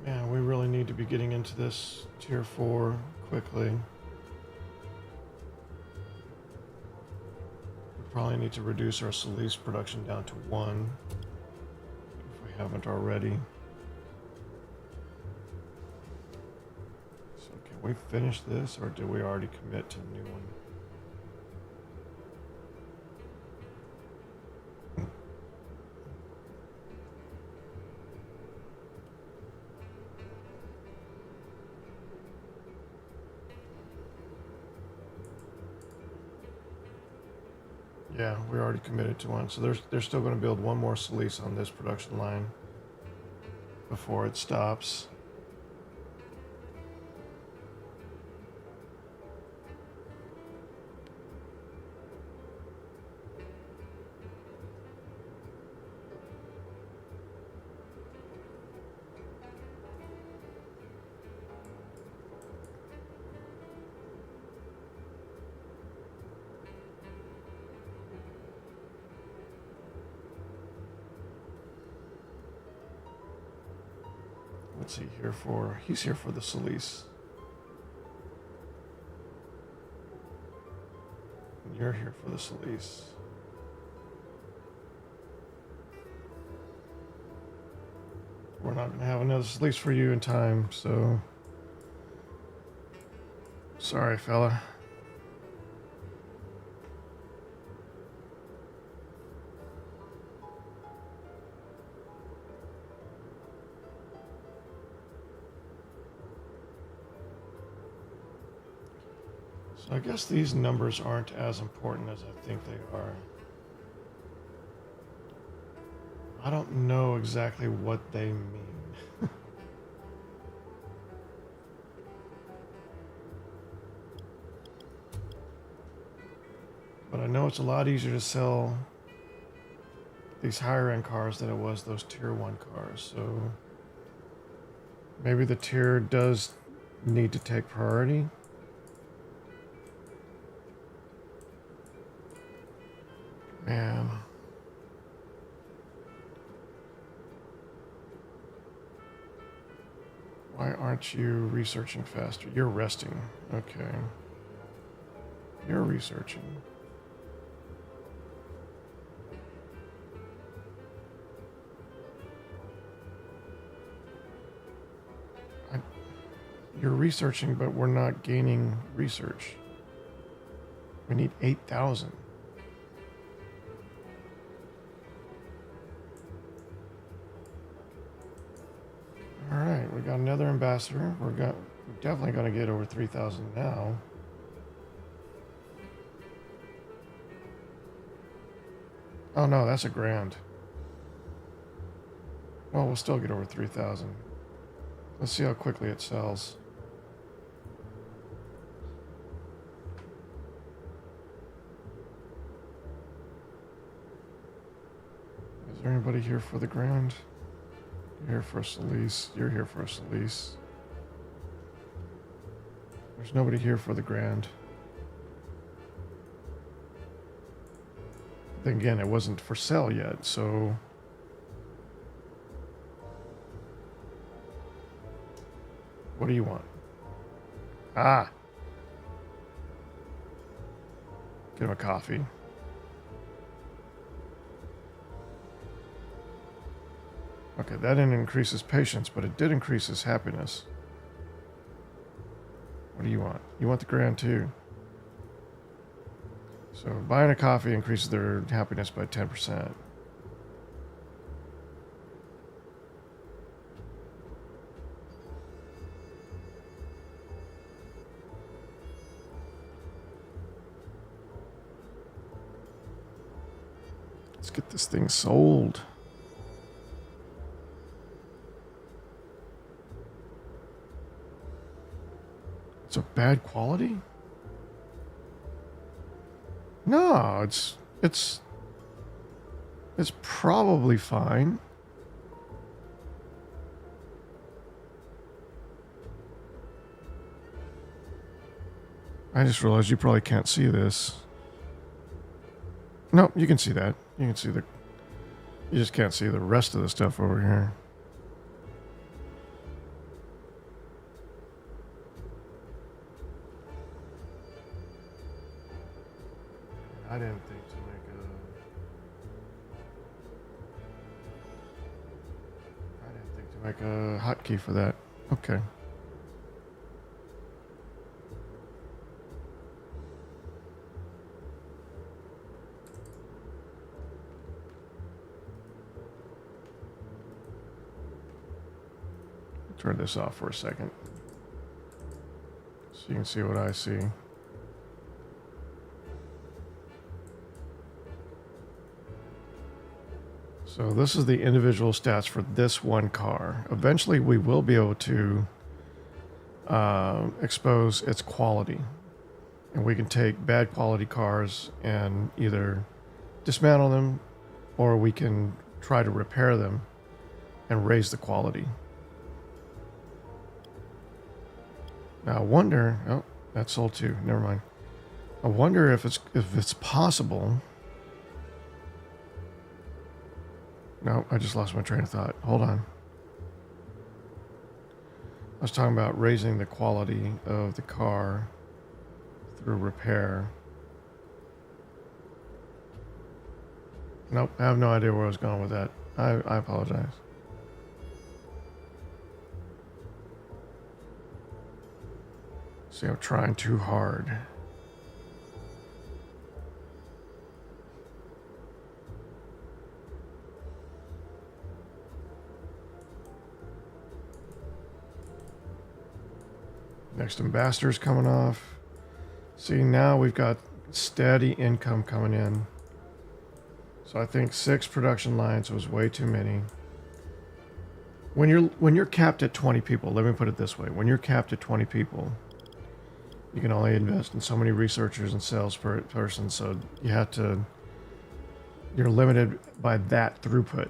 Man, we really need to be getting into this tier 4 quickly. We probably need to reduce our Solis production down to 1 if we haven't already. So can we finish this, or did we already commit to a new one? Yeah, we already committed to one. So they're still going to build one more Solis on this production line before it stops. What's he here for? He's here for the Solis. And you're here for the Solis. We're not going to have another Solis for you in time, so... Sorry, fella. So I guess these numbers aren't as important as I think they are. I don't know exactly what they mean. But I know it's a lot easier to sell these higher end cars than it was those tier 1 cars. So maybe the tier does need to take priority. Man. Why aren't you researching faster? You're resting. Okay. You're researching. You're researching, but we're not gaining research. We need 8,000. All right, we got another ambassador. We're definitely going to get over 3,000 now. Oh no, that's a grand. Well, we'll still get over 3,000. Let's see how quickly it sells. Is there anybody here for the grand? You're here for a Solis. You're here for a Solis. There's nobody here for the grand. Then again, it wasn't for sale yet, so... What do you want? Ah! Get him a coffee. Okay, that didn't increase his patience, but it did increase his happiness. What do you want? You want the grand too. So buying a coffee increases their happiness by 10%. Let's get this thing sold. It's a bad quality? No, it's probably fine. I just realized you probably can't see this. No, you can see that. You can see the... You just can't see the rest of the stuff over here. I didn't think to make a hotkey for that. Okay. Turn this off for a second so you can see what I see. So this is the individual stats for this one car. Eventually we will be able to expose its quality. And we can take bad quality cars and either dismantle them, or we can try to repair them and raise the quality. Now I wonder, oh, that's sold too, never mind. I wonder if it's possible. No, I just lost my train of thought. Hold on. I was talking about raising the quality of the car through repair. Nope, I have no idea where I was going with that. I apologize. See, I'm trying too hard. Next ambassador's coming off. See, now we've got steady income coming in. So I think 6 production lines was way too many. When you're capped at 20 people, let me put it this way. When you're capped at 20 people, you can only invest in so many researchers and sales per person, so you're limited by that throughput.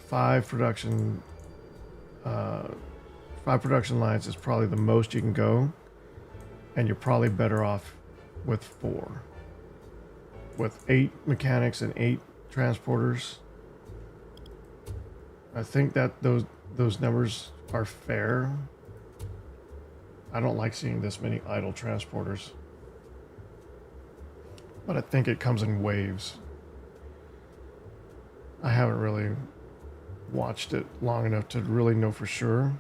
5 production lines is probably the most you can go, and you're probably better off with 4. With 8 mechanics and 8 transporters, I think that those numbers are fair. I don't like seeing this many idle transporters, but I think it comes in waves. I haven't really watched it long enough to really know for sure.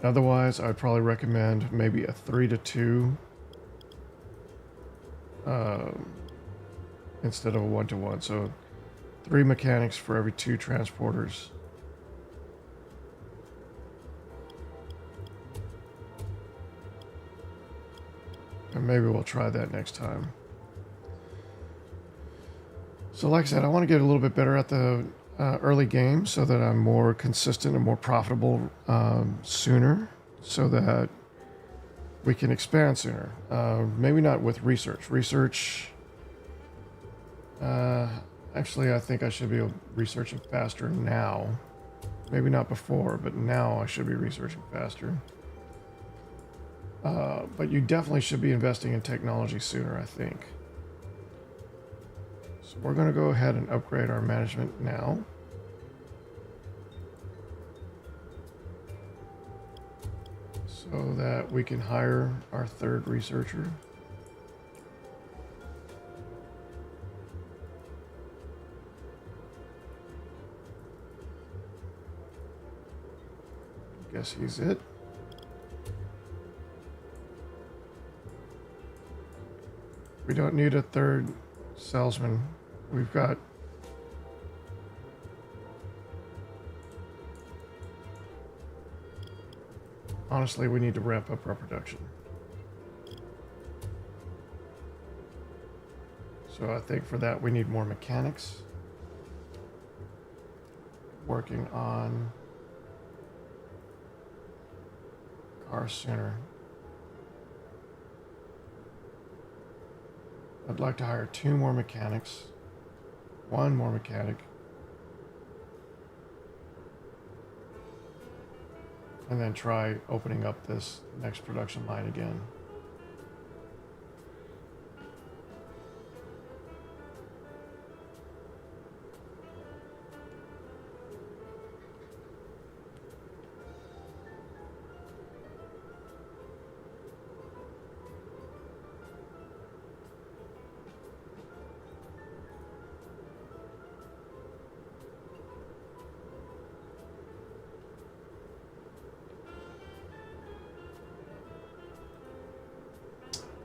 Otherwise, I'd probably recommend maybe a 3-to-2 instead of a 1-to-1. So 3 mechanics for every 2 transporters. And maybe we'll try that next time. So like I said, I want to get a little bit better at the early game so that I'm more consistent and more profitable sooner, so that we can expand sooner. Maybe not with research. Actually, I think I should be researching faster now. Maybe not before, but now I should be researching faster. But you definitely should be investing in technology sooner, I think. So we're going to go ahead and upgrade our management now. So that we can hire our 3rd researcher. Guess he's it. We don't need a 3rd salesman. We've got honestly, we need to ramp up our production. So I think for that we need more mechanics working on cars sooner. I'd like to hire 2 more mechanics, 1 more mechanic, and then try opening up this next production line again.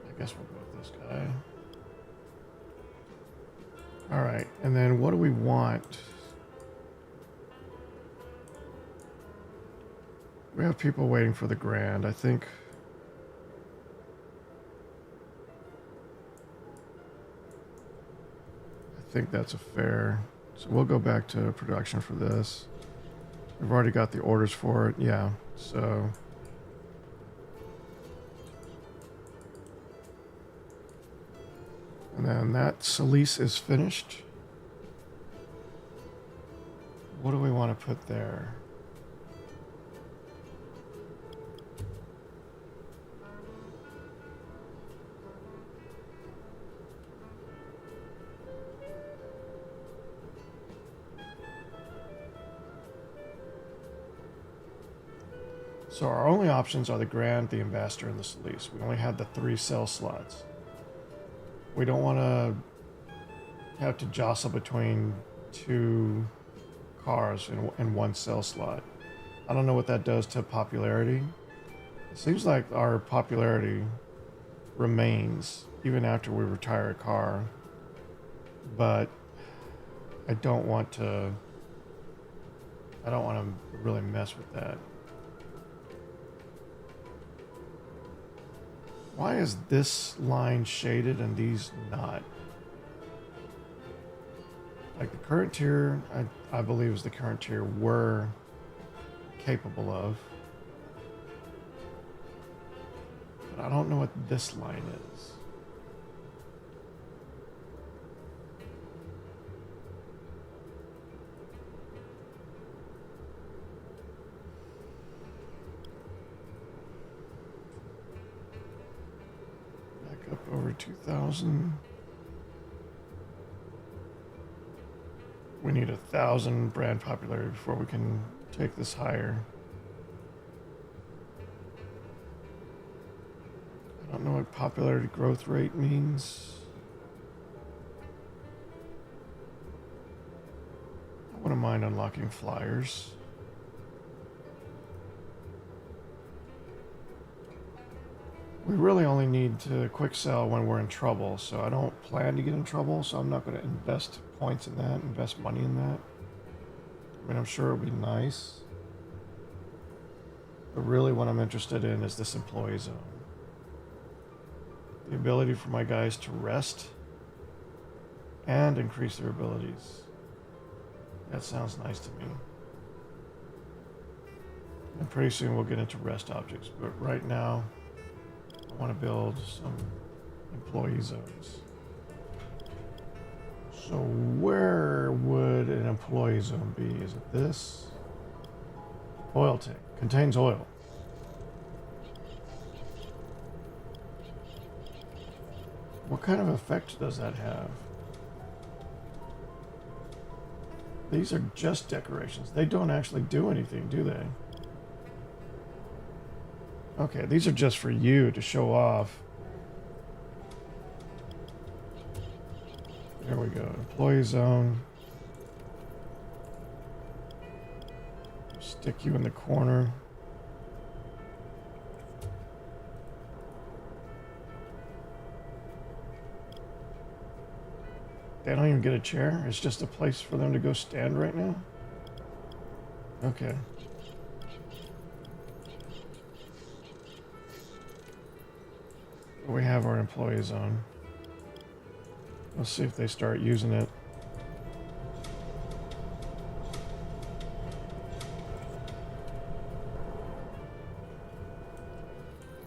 I guess we'll go with this guy. All right, and then what do we want? We have people waiting for the grand. I think that's a fair. So we'll go back to production for this. We've already got the orders for it. Yeah, so and then that Solis is finished. What do we want to put there? So our only options are the Grand, the Ambassador, and the Solis. We only have the 3 cell slots. We don't want to have to jostle between 2 cars in 1 cell slot. I don't know what that does to popularity. It seems like our popularity remains even after we retire a car, but I don't want to really mess with that. Why is this line shaded and these not? Like the current tier, I believe is the current tier we're capable of. But I don't know what this line is. Up over 2,000. We need 1,000 brand popularity before we can take this higher. I don't know what popularity growth rate means. I wouldn't mind unlocking flyers. We really only need to quick sell when we're in trouble, so I don't plan to get in trouble, so I'm not going to invest points in that, invest money in that. I mean, I'm sure it'll be nice. But really what I'm interested in is this employee zone. The ability for my guys to rest and increase their abilities. That sounds nice to me. And pretty soon we'll get into rest objects, but right now I want to build some employee zones. So where would an employee zone be? Is it this? Oil tank. Contains oil. What kind of effect does that have? These are just decorations. They don't actually do anything, do they? Okay, these are just for you to show off. There we go. Employee zone. Stick you in the corner. They don't even get a chair. It's just a place for them to go stand right now. Okay. we have our employees on. Let's see if they start using it.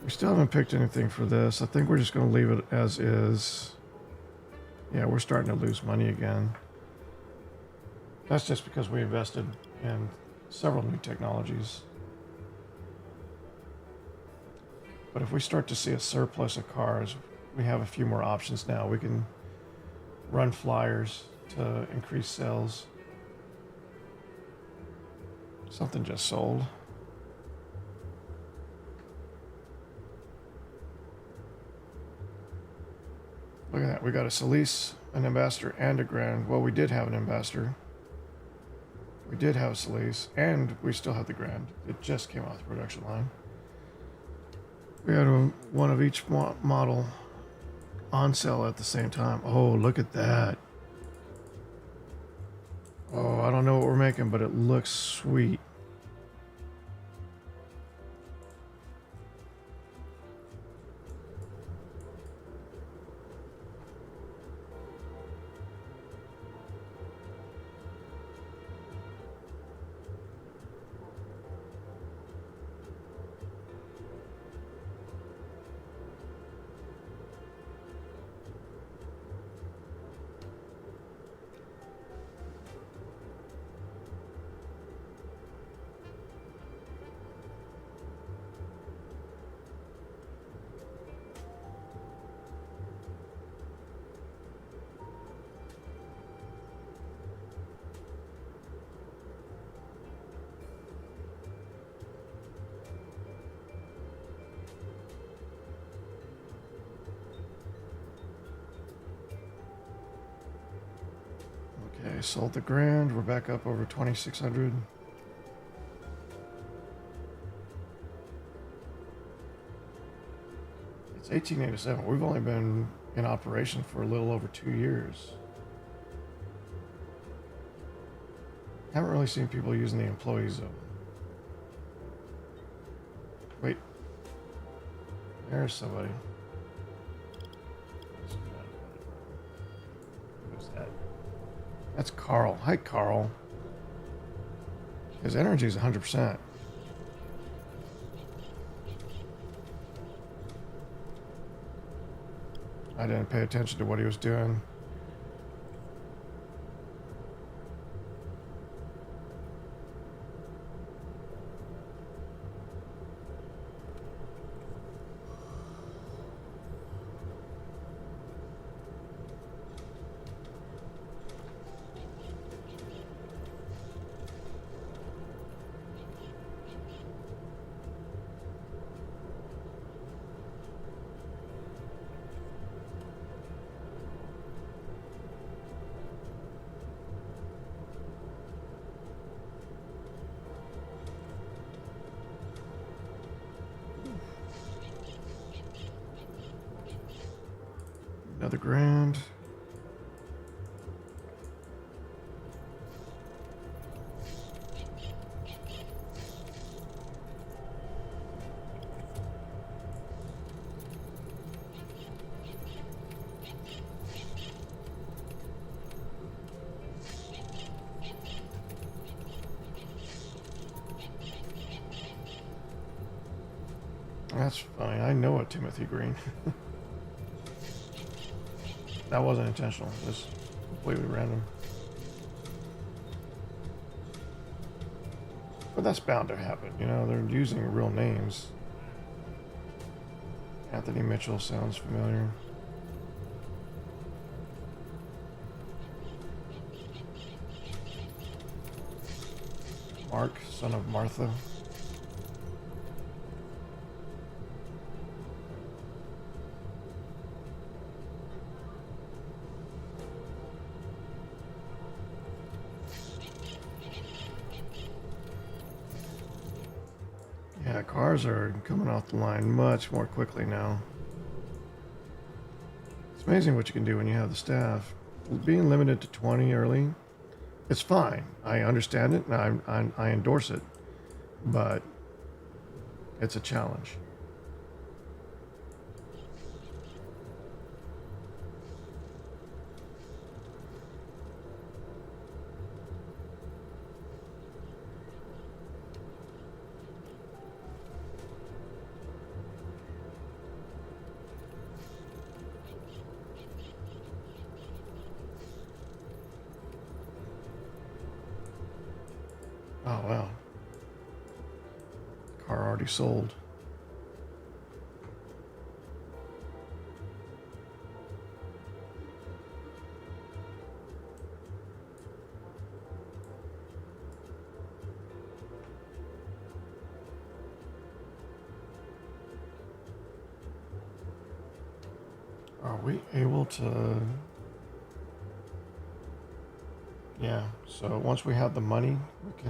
We still haven't picked anything for this. I think we're just going to leave it as is. Yeah, we're starting to lose money again. That's just because we invested in several new technologies. But if we start to see a surplus of cars, we have a few more options now. We can run flyers to increase sales. Something just sold. Look at that. We got a Solis, an ambassador, and a Grand. Well, we did have an ambassador. We did have a Solis, and we still have the Grand. It just came off the production line. We had one of each model on sale at the same time. Oh, look at that. Oh, I don't know what we're making, but it looks sweet. Okay, sold the Grand. We're back up over 2,600. It's 1887. We've only been in operation for a little over 2 years. Haven't really seen people using the employee zone. Wait. There's somebody. Who's that? That's Carl. Hi, Carl. His energy is 100%. I didn't pay attention to what he was doing. Another Grand. That's funny. I know a Timothy Green. That wasn't intentional. Just completely random. But that's bound to happen. You know, they're using real names. Anthony Mitchell sounds familiar. Mark, son of Martha. Yeah, cars are coming off the line much more quickly now. It's amazing what you can do when you have the staff. Being limited to 20 early, it's fine. I understand it and I endorse it, but it's a challenge. Oh, wow. Car already sold. Are we able to... Yeah, so once we have the money, we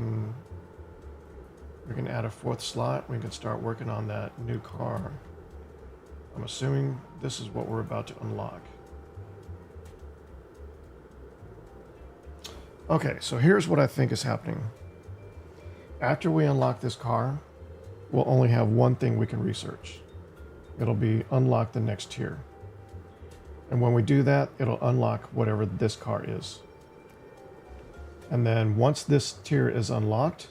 can add a fourth slot. We can start working on that new car. I'm assuming this is what we're about to unlock. Okay, so here's what I think is happening. After we unlock this car, we'll only have one thing we can research. It'll be unlock the next tier. And when we do that, it'll unlock whatever this car is. And then once this tier is unlocked,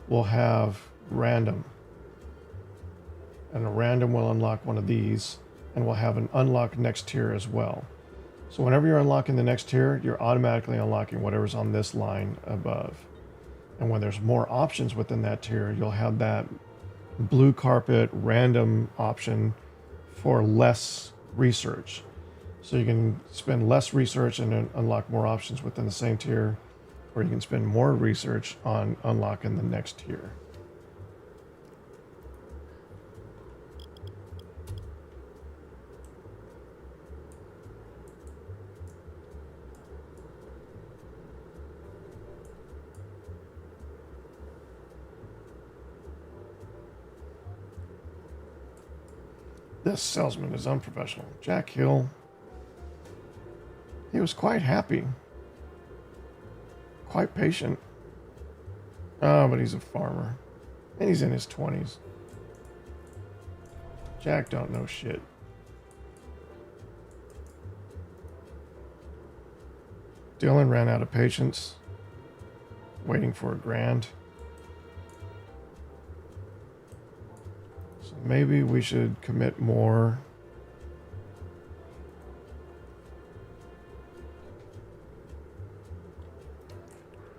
we'll have random. And a random will unlock one of these, and we'll have an unlock next tier as well. So whenever you're unlocking the next tier, you're automatically unlocking whatever's on this line above. And when there's more options within that tier, you'll have that blue carpet random option for less research. So you can spend less research and then unlock more options within the same tier, or you can spend more research on unlocking the next tier. This salesman is unprofessional. Jack Hill. He was quite happy. Quite patient. Oh, but he's a farmer. And he's in his 20s. Jack don't know shit. Dylan ran out of patience. Waiting for a grand. So maybe we should commit more.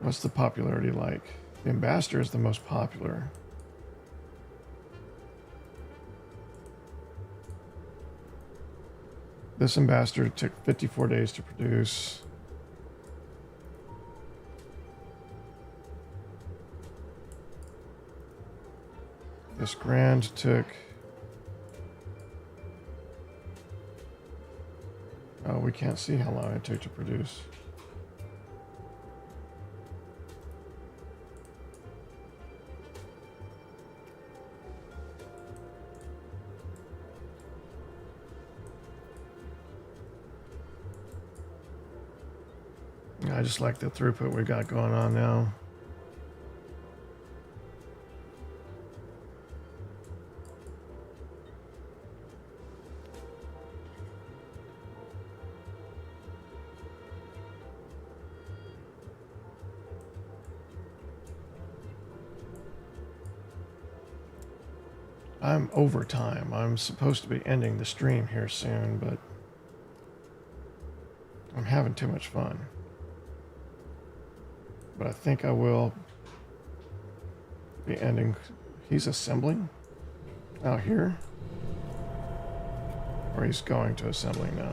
What's the popularity like? The ambassador is the most popular. This ambassador took 54 days to produce. This grand took... Oh, we can't see how long it took to produce. I just like the throughput we got going on now. I'm over time. I'm supposed to be ending the stream here soon, but I'm having too much fun. But I think I will be ending. He's assembling out here, or he's going to assembling now.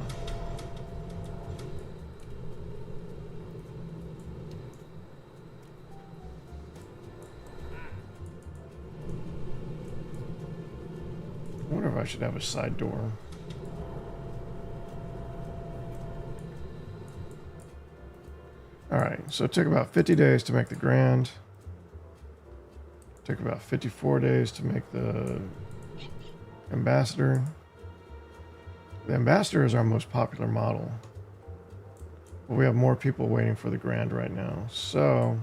I wonder if I should have a side door. Alright, so it took about 50 days to make the Grand. It took about 54 days to make the Ambassador. The Ambassador is our most popular model. But we have more people waiting for the Grand right now. So...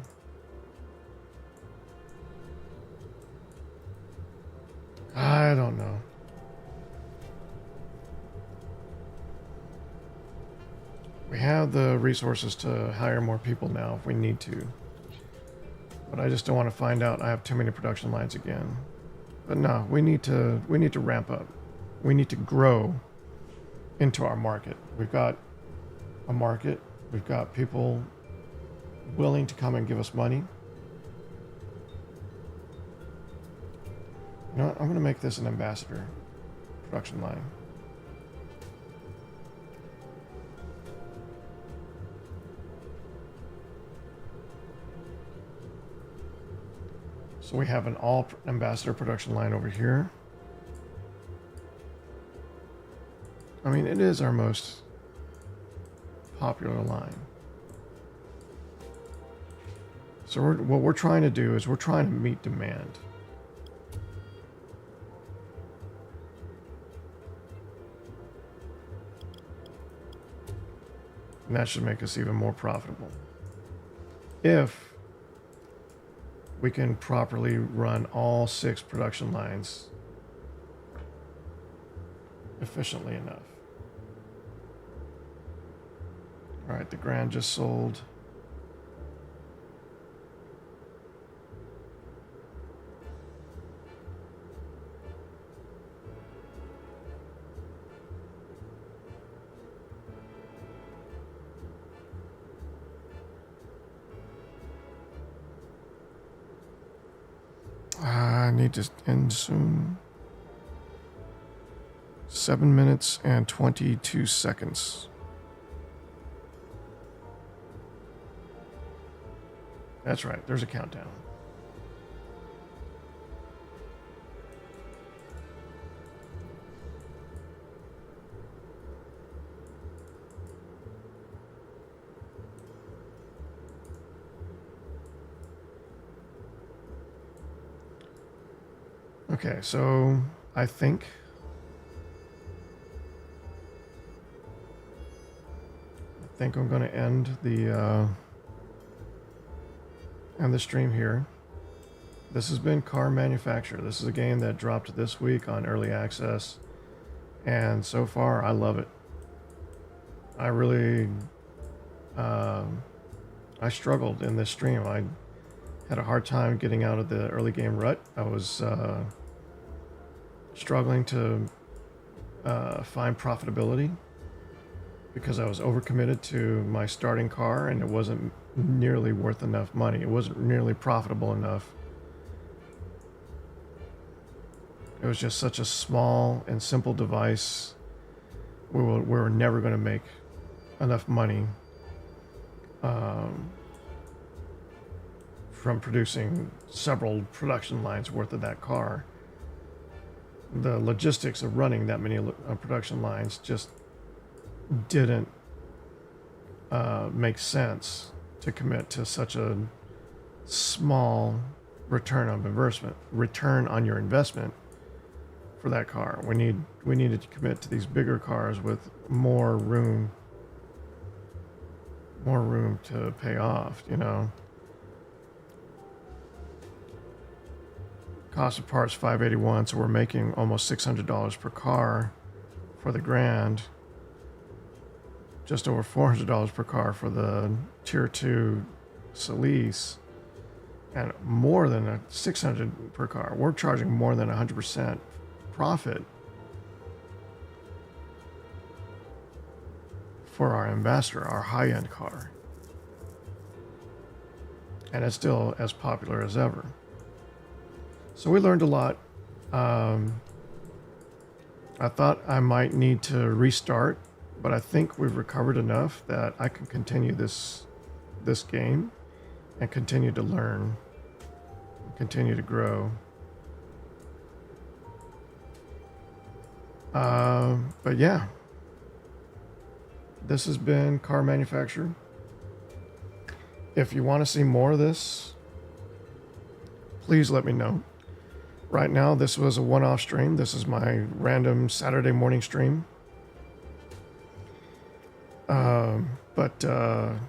I don't know. We have the resources to hire more people now if we need to. But I just don't want to find out I have too many production lines again. But no, we need to ramp up. We need to grow into our market. We've got a market. We've got people willing to come and give us money. You know what? I'm going to make this an ambassador production line. So we have an all ambassador production line over here. I mean, it is our most popular line. So what we're trying to do is we're trying to meet demand. And that should make us even more profitable. If we can properly run all 6 production lines efficiently enough. All right, the Grand just sold. I need to end soon. 7 minutes and 22 seconds. That's right, there's a countdown. Okay, so I think I'm going to end the stream here. This has been Car Manufacturer. This is a game that dropped this week on early access, and so far I love it. I really I struggled in this stream. I had a hard time getting out of the early game rut. I was struggling to find profitability because I was overcommitted to my starting car and it wasn't nearly worth enough money. It wasn't nearly profitable enough. It was just such a small and simple device. We were never going to make enough money from producing several production lines worth of that car. The logistics of running that many production lines just didn't make sense to commit to such a small return on your investment for that car. We needed to commit to these bigger cars with more room to pay off, you know. Cost of parts $581, so we're making almost $600 per car for the Grand, just over $400 per car for the Tier 2 Solis, and more than $600 per car. We're charging more than 100% profit for our Ambassador, our high-end car. And it's still as popular as ever. So we learned a lot. I thought I might need to restart, but I think we've recovered enough that I can continue this game and continue to learn, and continue to grow. But yeah, this has been Car Manufacturer. If you want to see more of this, please let me know. Right now, this was a one-off stream. This is my random Saturday morning stream.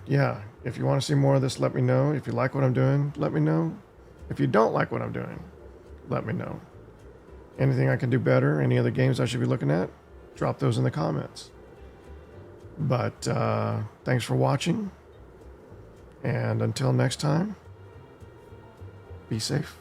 Yeah, if you want to see more of this, let me know. If you like what I'm doing, let me know. If you don't like what I'm doing, let me know. Anything I can do better, any other games I should be looking at, drop those in the comments. But thanks for watching. And until next time, be safe.